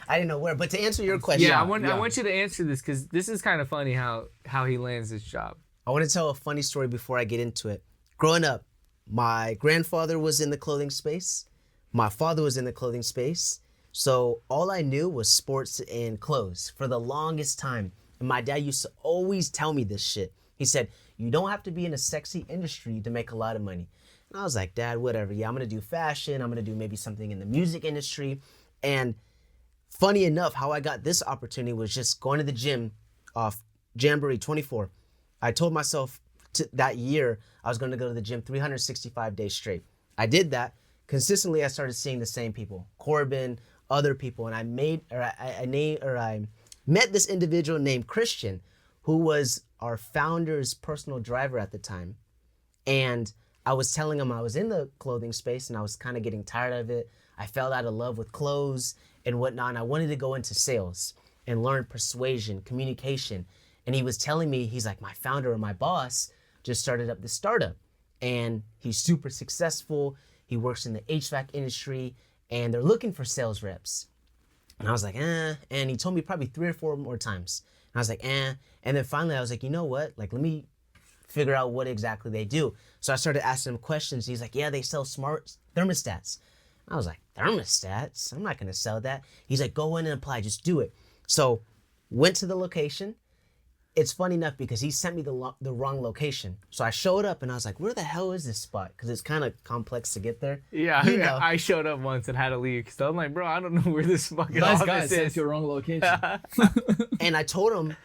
I didn't know where. But to answer your question, yeah, I want you to answer this because this is kind of funny how he lands this job. I want to tell a funny story before I get into it. Growing up, my grandfather was in the clothing space. My father was in the clothing space. So all I knew was sports and clothes for the longest time. And my dad used to always tell me this shit. He said, you don't have to be in a sexy industry to make a lot of money. And I was like, Dad, whatever. Yeah, I'm going to do fashion. I'm going to do maybe something in the music industry. And funny enough, how I got this opportunity was just going to the gym off Jamboree 24. I told myself that year I was going to go to the gym 365 days straight. I did that. Consistently, I started seeing the same people, Corbin, other people, and I met this individual named Christian, who was our founder's personal driver at the time. And I was telling him I was in the clothing space and I was kind of getting tired of it. I fell out of love with clothes and whatnot. And I wanted to go into sales and learn persuasion, communication. And he was telling me, he's like, my founder or my boss just started up this startup and he's super successful. He works in the HVAC industry and they're looking for sales reps. And I was like, And he told me probably 3 or 4 more times. And I was like, And then finally I was like, you know what? Like, let me figure out what exactly they do. So I started asking him questions. He's like, yeah, they sell smart thermostats. I was like, thermostats? I'm not going to sell that. He's like, go in and apply. Just do it. So went to the location. It's funny enough because he sent me the wrong location. So I showed up and I was like, where the hell is this spot? Because it's kind of complex to get there. Yeah, You know. I showed up once and had to leave because I'm like, bro, I don't know where this fucking Nice office guy is. says your wrong location. And I told him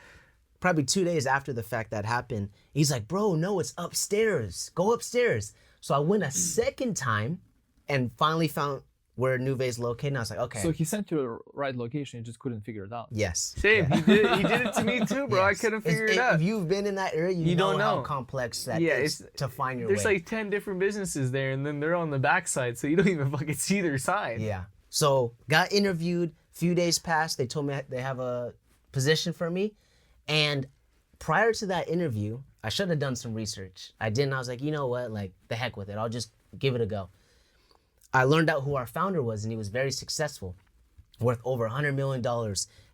probably 2 days after the fact that happened, he's like, bro, no, it's upstairs. Go upstairs. So I went a second time and finally found where Nuve's located. And I was like, okay. So he sent you the right location, you just couldn't figure it out. Yes. Same. Yeah. He did it to me too, bro. I Yes. couldn't figure it If out. you've been in that area, you don't how know. complex that Yeah, is it's- to find your There's way. like 10 different businesses there, and then they're on the backside, so you don't even fucking see their side. Yeah. So got interviewed. Few days passed. They told me they have a position for me. And prior to that interview, I should have done some research. I didn't. I was like, you know what? Like, the heck with it. I'll just give it a go. I learned out who our founder was, and he was very successful, worth over $100 million,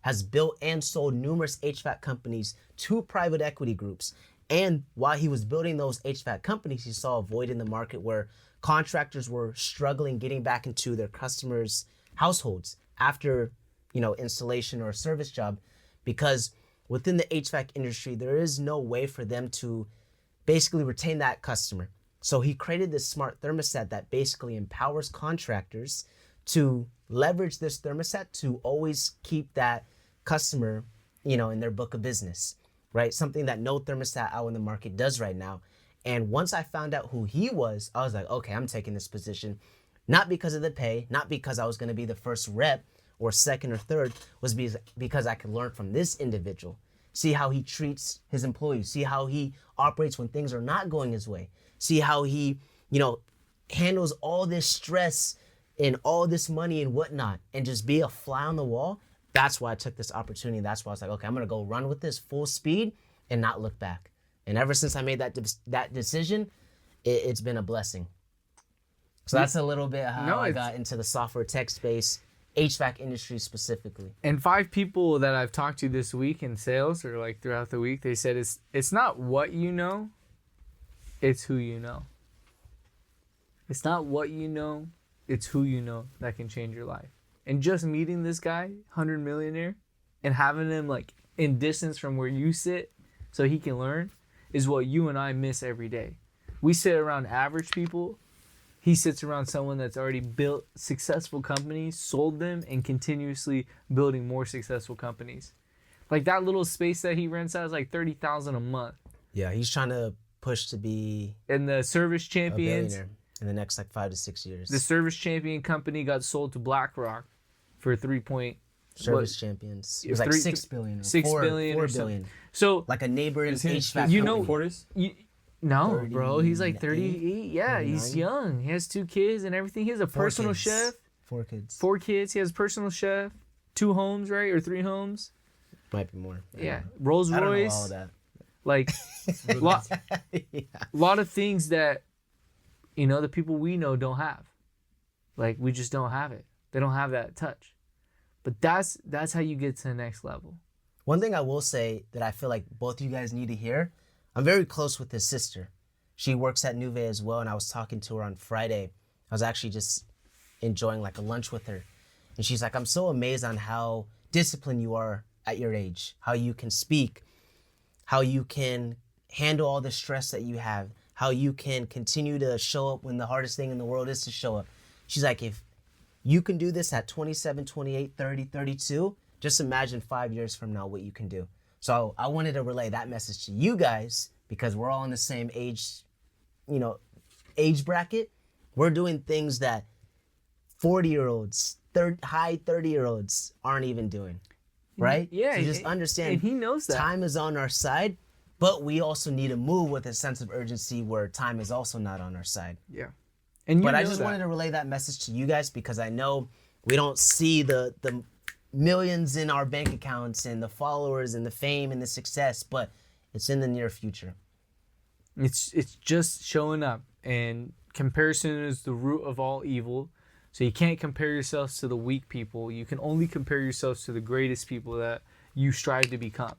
has built and sold numerous HVAC companies to private equity groups. And while he was building those HVAC companies, he saw a void in the market where contractors were struggling getting back into their customers' households after, installation or a service job, because within the HVAC industry, there is no way for them to basically retain that customer. So he created this smart thermostat that basically empowers contractors to leverage this thermostat to always keep that customer, in their book of business, right? Something that no thermostat out in the market does right now. And once I found out who he was, I was like, okay, I'm taking this position, not because of the pay, not because I was going to be the first rep or second or third, was because I could learn from this individual, see how he treats his employees, see how he operates when things are not going his way, see how he, handles all this stress and all this money and whatnot, and just be a fly on the wall. That's why I took this opportunity. That's why I was like, okay, I'm gonna go run with this full speed and not look back. And ever since I made that decision, it's been a blessing. So that's a little bit how I got into the software tech space, HVAC industry specifically. And 5 people that I've talked to this week in sales or like throughout the week, they said it's not what you know, it's who you know. It's not what you know, it's who you know that can change your life. And just meeting this guy, 100 millionaire, and having him like in distance from where you sit so he can learn is what you and I miss every day. We sit around average people. He sits around someone that's already built successful companies, sold them, and continuously building more successful companies. Like that little space that he rents out is like $30,000 a month. Yeah, he's trying to push to be And the Service a Champions, billionaire in the next 5 to 6 years. the Service Champion company got sold to BlackRock for Service Champions. It was like 3 $6 billion. Or 6 4 billion or billion. So Like a neighboring Is he- HVAC you know- company. 40s? no, bro, he's like 38, 38. Yeah, he's 39. young. He has 2 kids and everything. He has a 4 personal kids. chef, 4 kids. 4 kids. He has a personal chef, 2 homes, right, or 3 homes. Might be more. Yeah, Rolls I don't know all Royce. of that. Like lot Yeah. lot of things that the people we know don't have. Like we just don't have it. They don't have that touch. But that's how you get to the next level. One thing I will say that I feel like both you guys need to hear, I'm very close with his sister. She works at Nuve as well, and I was talking to her on Friday. I was actually just enjoying like a lunch with her. And she's like, I'm so amazed on how disciplined you are at your age, how you can speak, how you can handle all the stress that you have, how you can continue to show up when the hardest thing in the world is to show up. She's like, if you can do this at 27, 28, 30, 32, just imagine 5 years from now what you can do. So I wanted to relay that message to you guys because we're all in the same age, age bracket. We're doing things that 40-year-olds, high 30-year-olds aren't even doing, right? Yeah. So just understand, and he knows that. time is on our side, but we also need to move with a sense of urgency where time is also not on our side. Yeah. And But I just wanted to relay that message to you guys because I know we don't see the millions in our bank accounts and the followers and the fame and the success, but it's in the near future. It's just showing up, and comparison is the root of all evil. So you can't compare yourselves to the weak people. You can only compare yourselves to the greatest people that you strive to become.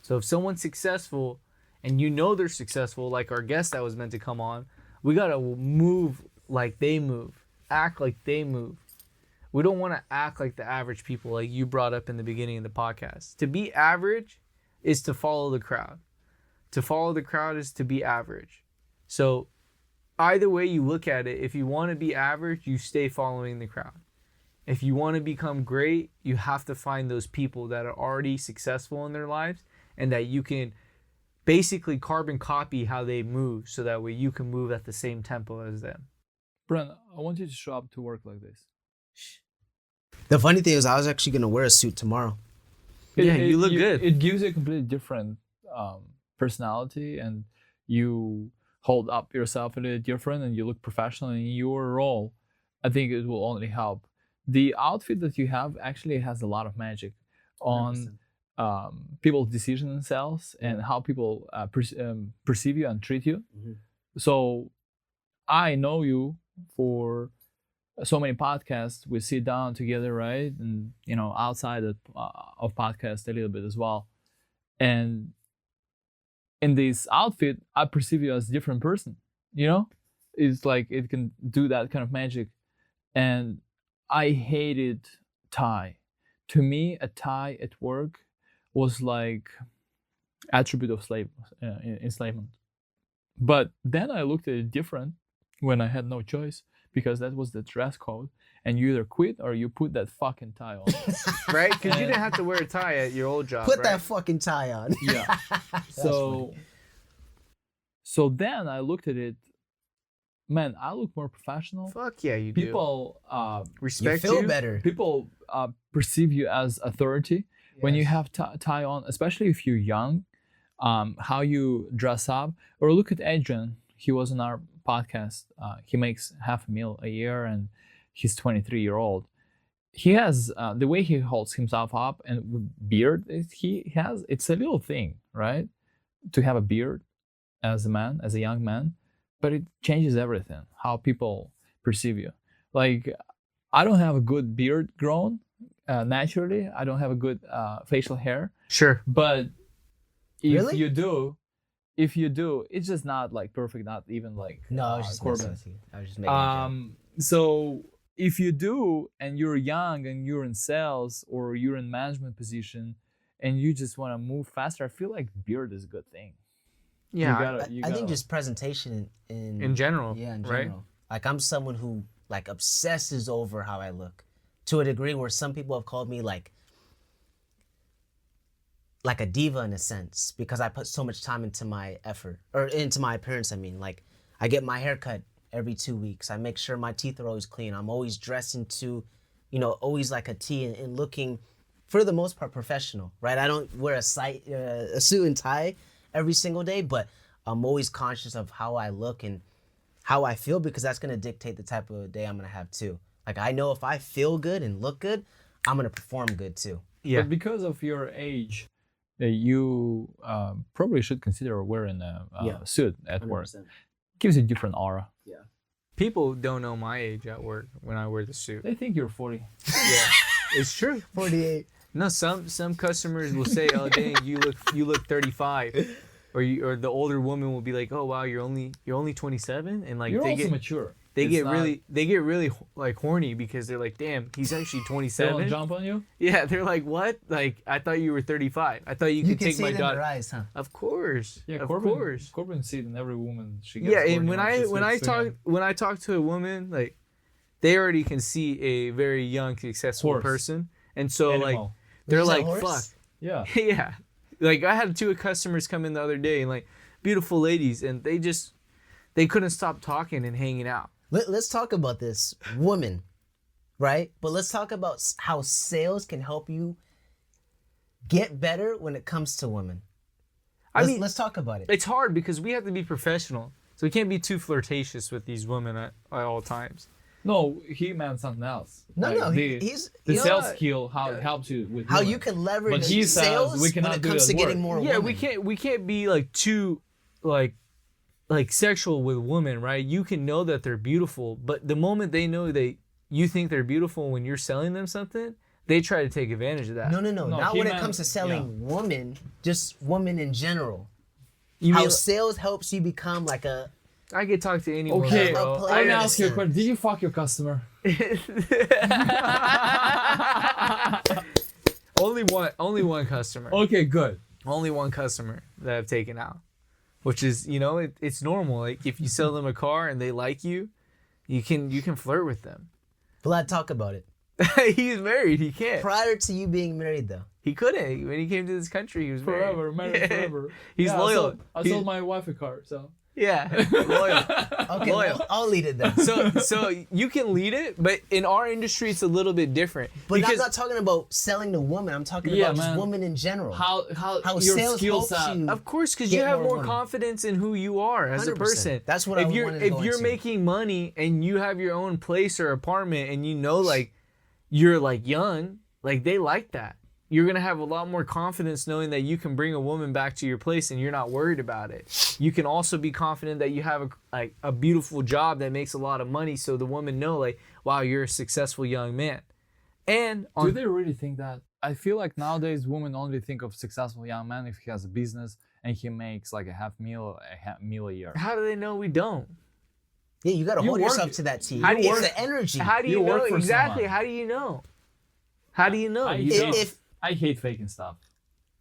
So if someone's successful and you know they're successful, like our guest that was meant to come on, we got to move like they move, act like they move. We don't want to act like the average people, like you brought up in the beginning of the podcast. To be average is to follow the crowd. To follow the crowd is to be average. So either way you look at it, if you want to be average, you stay following the crowd. If you want to become great, you have to find those people that are already successful in their lives and that you can basically carbon copy how they move so that way you can move at the same tempo as them. Brent, I want you to show up to work like this. The funny thing is I was actually going to wear a suit tomorrow. Yeah, you look good. It gives you a completely different personality, and you hold up yourself a little different, and you look professional in your role. I think it will only help. The outfit that you have actually has a lot of magic on people's decision themselves and how people perceive you and treat you. Mm-hmm. So I know you for so many podcasts. We sit down together, right? And outside of podcast a little bit as well. And in this outfit, I perceive you as a different person. It's like it can do that kind of magic. And I hated tie. To me, a tie at work was like attribute of enslavement. But then I looked at it different when I had no choice, because that was the dress code, and you either quit or you put that fucking tie on. Right? Because you didn't have to wear a tie at your old job. Put right? that fucking tie on. Yeah. So then I looked at it. Man, I look more professional. Fuck yeah, you People do. Respect you. Feel better. People perceive you as authority when you have tie on, especially if you're young. How you dress up, or look at Adrian. He was on our podcast. He makes $500,000 a year, and he's 23-year-old. He has the way he holds himself up, and with beard it's a little thing, right? To have a beard as a young man, but it changes everything. How people perceive you. Like, I don't have a good beard grown naturally. I don't have a good facial hair. Sure, but if Really? you do, it's just not like perfect, not even like No, I was just Corbin. messing with you. I was just making a joke. So if you do, and you're young and you're in sales or you're in management position and you just want to move faster, I feel like beard is a good thing. yeah. I think just presentation In general, Yeah, in right? general. Like, I'm someone who like obsesses over how I look to a degree where some people have called me like a diva in a sense, because I put so much time into my effort, or into my appearance. I mean, like, I get my hair cut every 2 weeks. I make sure my teeth are always clean. I'm always dressed into, always like a tee and looking, for the most part, professional, right? I don't wear a suit and tie every single day, but I'm always conscious of how I look and how I feel, because that's going to dictate the type of day I'm going to have too. Like, I know if I feel good and look good, I'm going to perform good too. Yeah. But because of your age, you probably should consider wearing a suit at work. 100%. Gives you a different aura. People don't know my age at work when I wear the suit. They think you're 40. Yeah, it's true. 48. No, some customers will say, "Oh, dang, you look 35," or the older woman will be like, "Oh, wow, you're only 27," and like You're they also get mature. they It's get not- really like horny because they're like, damn, he's actually They want to 27. jump on you? Yeah, they're like, what? Like, I thought you were 35. I thought you You could can take see my it in daughter. their eyes, huh? Of course. Yeah, of Corbin, course. Corbin see it in every woman she gets. Yeah, and horny when when I she when I sleeps to talk him. when I talk to a woman, like they already can see a very young, successful Horse. person, and so like Animal. they're Is that like, horse? fuck, Yeah. yeah. Like I had 2 customers come in the other day, and like beautiful ladies, and they couldn't stop talking and hanging out. Let's talk about this woman, right? But let's talk about how sales can help you get better when it comes to women. Let's talk about it. It's hard because we have to be professional, so we can't be too flirtatious with these women at all times. No, he meant something else. No, Like, no, the, he's the you know sales what? skill, how it helps you with How women. you can leverage But he says sales we when cannot it do comes it to at getting work. more Yeah, women. we can't be like too like sexual with women, right? You can know that they're beautiful, but the moment they know that you think they're beautiful when you're selling them something, they try to take advantage of that. No, No, not he when it meant- comes to selling women, just women in general. You How mean sales helps you become like a I could talk to anyone, Okay, bro. I'll let me I ask you a understand. question. Did you fuck your customer? Only one customer. Okay, good. Only one customer that I've taken out, which is, it's normal. Like if you sell them a car and they like you, you can flirt with them. Vlad, talk about it. He's married. He can't. Prior to you being married though. He couldn't. When he came to this country, he was Forever, married. married forever. He's Yeah, loyal. I sold my wife a car, so. Yeah, loyal. Okay, Loyal. well, I'll lead it then. So you can lead it, but in our industry, it's a little bit different. But I'm because not talking about selling to women. I'm talking Yeah, about just man. women in general. How How your sales skill helps set. you. of course, because you Get have more more women. confidence in who you are as a 100%. person. That's what I if wanted to go you're into. making money and you have your own place or apartment and you know like you're like young, like they like that. You're gonna have a lot more confidence knowing that you can bring a woman back to your place and you're not worried about it. You can also be confident that you have a beautiful job that makes a lot of money, so the woman know like, wow, you're a successful young man. And Do they really think that? I feel like nowadays women only think of successful young man if he has a business and he makes like a half meal a year. how do they know we don't? Yeah, you got to You hold work- yourself to that T. How do you It's work- the energy. How do you, You know work for exactly? someone. How do you know? How do you know? I You hate- don't. I hate faking stuff.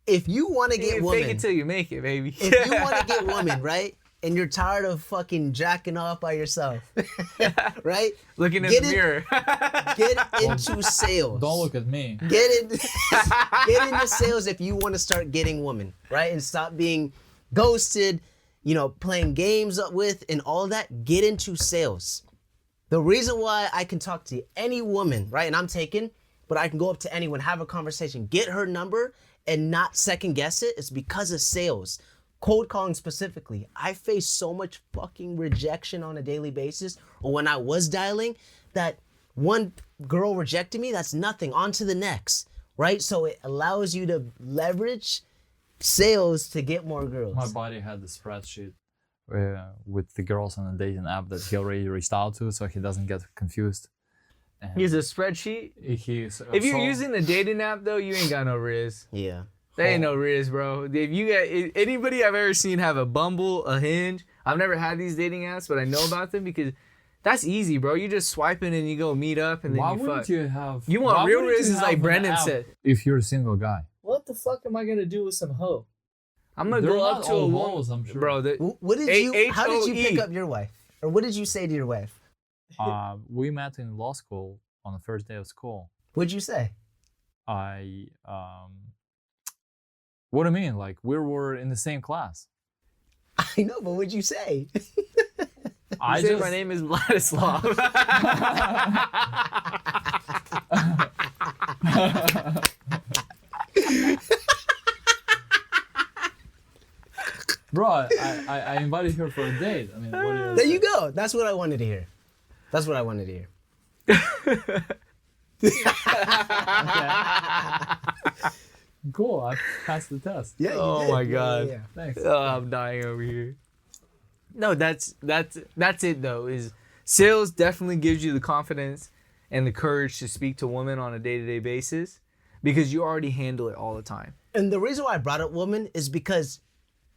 If you want to get Fake women, it till you make it, baby. if you want to get women, right, and you're tired of fucking jacking off by yourself, right? Looking in Get the it- mirror. Get into sales. Don't look at me. Get into sales if you want to start getting women, right? And stop being ghosted, playing games with and all that. Get into sales. The reason why I can talk to any woman, right? And I'm taken, but I can go up to anyone, have a conversation, get her number and not second guess it is because of sales. Cold calling specifically. I face so much fucking rejection on a daily basis, or when I was dialing, that one girl rejected me, that's nothing. On to the next, right? So it allows you to leverage sales to get more girls. My buddy had the spreadsheet with the girls on the dating app that he already reached out to, so he doesn't get confused. And Use a spreadsheet. if If you're using the dating app though, you ain't got no riz. Yeah. There ain't no riz, bro. If you got anybody I've ever seen have a Bumble, a Hinge, I've never had these dating apps, but I know about them because that's easy, bro. You just swiping and you go meet up and then why you wouldn't fuck. you have? You want why real wouldn't riz you is have like an Brendan app said. If you're a single guy, What the fuck am I gonna do with some hoe? I'm gonna They're go not up to a all woman, hoes, I'm sure. bro. What did you? How did you H-O-E. pick up your wife, or what did you say to your wife? we met in law school on the first day of school. What'd you say? What do you mean? Like we were in the same class. I know, but what'd you say? I Say just my name is Vladislav. bro, I invited her for a date. I mean, what is There you go. That's what I wanted to hear. That's what I wanted to hear. Cool. I passed the test. Yeah. You Oh did. my Yeah, God. yeah. Thanks. Oh, I'm dying over here. No, that's it though. Is sales definitely gives you the confidence and the courage to speak to women on a day-to-day basis because you already handle it all the time. And the reason why I brought up women is because,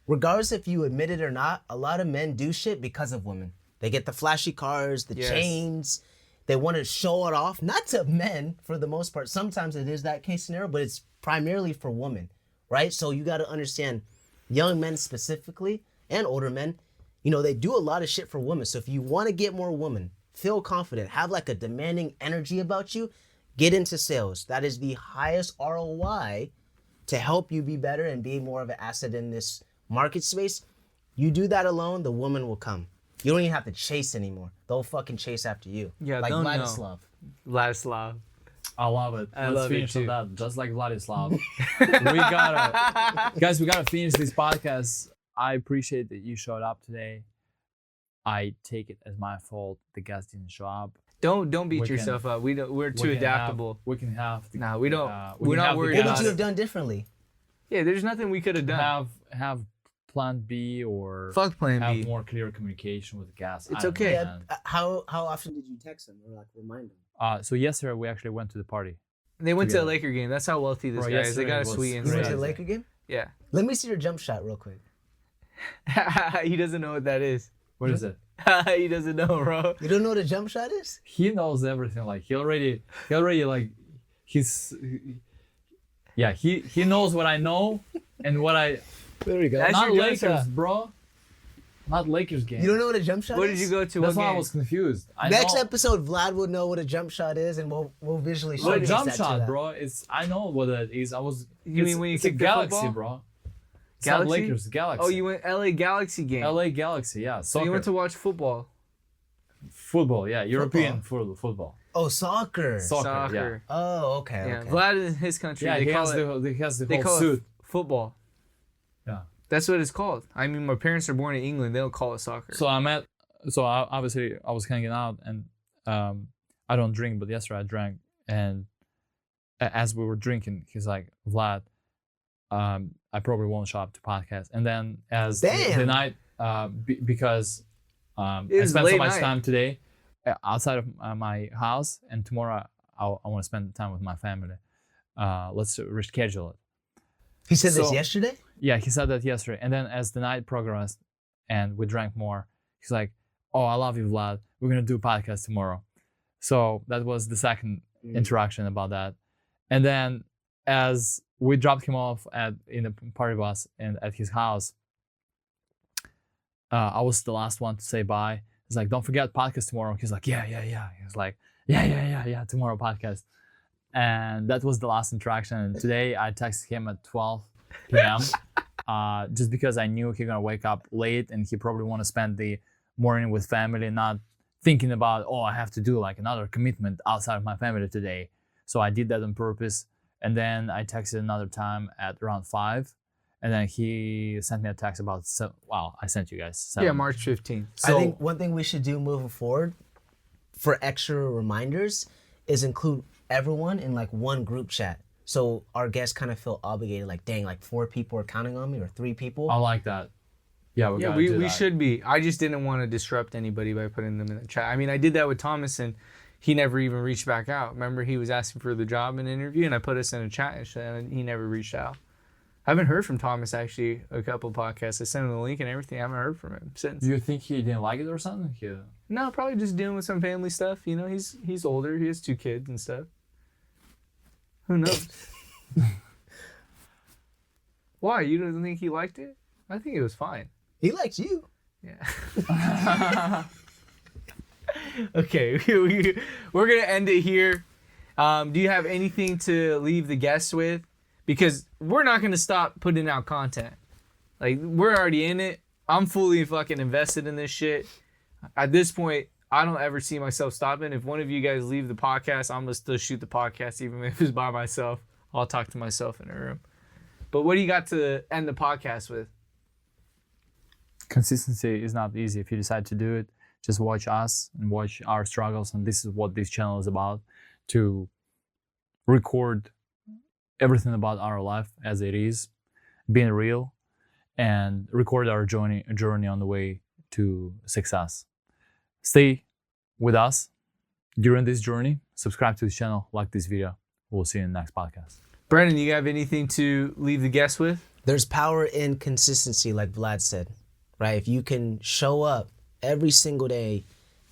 regardless if you admit it or not, a lot of men do shit because of women. They get the flashy cars, the Yes. chains. They want to show it off, not to men for the most part. Sometimes it is that case scenario, but it's primarily for women, right? So you got to understand, young men specifically and older men, you know, they do a lot of shit for women. So if you want to get more women, feel confident, have like a demanding energy about you, get into sales. That is the highest ROI to help you be better and be more of an asset in this market space. You do that alone, the woman will come. You don't even have to chase anymore. They'll fucking chase after you. Yeah, like they'll know. Vladislav. Vladislav. I love it. I Let's love it finish on too. that. Just like Vladislav. we gotta finish this podcast. I appreciate that you showed up today. I take it as my fault the guest didn't show up. Don't beat We can- yourself up. We're too We can adaptable. we can have. The, Nah, we don't- we we're can not have the worried What about would guest you have done differently? Yeah, there's nothing we could have done. have plan B or Fuck plan have B. more clear communication with the guests. It's I don't know, okay. Yeah, man. how often did you text him or like remind him? So yesterday we actually went to the party. They went to a together. Laker game. That's how wealthy this Bro, guy is. They yesterday got a was suite You went to inside. the Laker game? Yeah. Let me see your jump shot real quick. He doesn't know what that is. What is it? He doesn't know, bro. You don't know what a jump shot is? He knows everything. Like he already like he's yeah, he knows what I know and what I There we go. That's not your jump Lakers, shot. bro. Not Lakers game. You don't know what a jump shot Where is? did you go to? That's What why I game? was confused. I Next know. episode, Vlad will know what a jump shot is, and we'll visually show What you jump that to shot, that. bro? It's I know what it is. I was. You mean when you it's a kick the Galaxy, football? bro? It's not Galaxy? Lakers, Galaxy. Oh, you went LA Galaxy game. LA Galaxy, yeah. So Soccer. you went to watch football. football, yeah. European football. Oh, soccer. Soccer, yeah. Oh, okay. Yeah. okay. Vlad in his country. Yeah, they he call has it, the they whole call suit. it football. Yeah. That's what it's called. I mean, my parents are born in England. They don't call it soccer. So obviously I was hanging out and I don't drink, but yesterday I drank, and as we were drinking, he's like, Vlad, I probably won't show up to podcast. And then as the Damn. night, because I was spent so late much night. time today outside of my house, and tomorrow I want to spend time with my family. Let's reschedule it. He said this So- yesterday? Yeah, he said that yesterday. And then as the night progressed and we drank more, he's like, oh, I love you, Vlad. We're going to do a podcast tomorrow. So that was the second interaction about that. And then as we dropped him off in the party bus and at his house, I was the last one to say bye. He's like, don't forget podcast tomorrow. He's like, yeah. He was like, yeah, tomorrow podcast. And that was the last interaction. And today I texted him at 12 p.m. Just because I knew he's gonna wake up late and he probably want to spend the morning with family, not thinking about, oh, I have to do like another commitment outside of my family today. So I did that on purpose. And then I texted another time at around 5. And then he sent me a text about, I sent you guys 7. yeah, March 15th. I think one thing we should do moving forward for extra reminders is include everyone in like one group chat. So our guests kind of feel obligated, like, dang, like 4 people are counting on me or 3 people. I like that. Yeah, Yeah, we should be. I just didn't want to disrupt anybody by putting them in the chat. I mean, I did that with Thomas, and he never even reached back out. Remember, he was asking for the job and interview, and I put us in a chat, and he never reached out. I haven't heard from Thomas, actually, a couple podcasts. I sent him the link and everything. I haven't heard from him since. Do you think he didn't like it or something? Yeah. No, probably just dealing with some family stuff. You know, he's older. He has 2 kids and stuff. Who knows? Why? You don't think he liked it? I think it was fine. He likes you. Yeah. Okay, we're gonna end it here. Do you have anything to leave the guests with? Because we're not gonna stop putting out content. Like, we're already in it. I'm fully fucking invested in this shit. At this point, I don't ever see myself stopping. If one of you guys leave the podcast, I'm gonna still shoot the podcast, even if it's by myself. I'll talk to myself in a room. But what do you got to end the podcast with? Consistency is not easy. If you decide to do it, just watch us and watch our struggles. And this is what this channel is about, to record everything about our life as it is, being real, and record our journey on the way to success. Stay with us during this journey. Subscribe to this channel, like this video. We'll see you in the next podcast. Brennan, you have anything to leave the guests with? There's power in consistency, like Vlad said, right? If you can show up every single day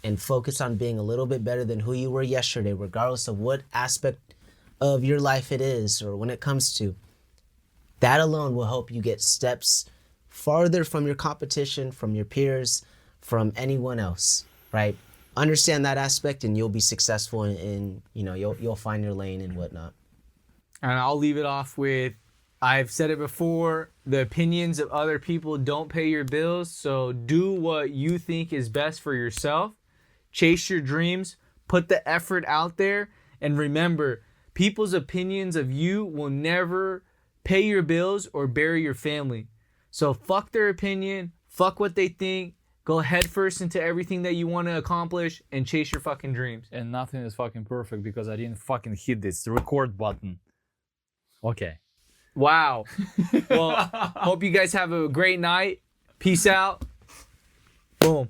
and focus on being a little bit better than who you were yesterday, regardless of what aspect of your life it is or when it comes to, that alone will help you get steps farther from your competition, from your peers, from anyone else, right? Understand that aspect and you'll be successful in you'll find your lane and whatnot. And I'll leave it off with, I've said it before, the opinions of other people don't pay your bills, so do what you think is best for yourself. Chase your dreams, put the effort out there, and remember, people's opinions of you will never pay your bills or bury your family. So fuck their opinion, fuck what they think, go head first into everything that you want to accomplish and chase your fucking dreams. And nothing is fucking perfect because I didn't fucking hit this record button. Okay. Wow. Well, hope you guys have a great night. Peace out. Boom.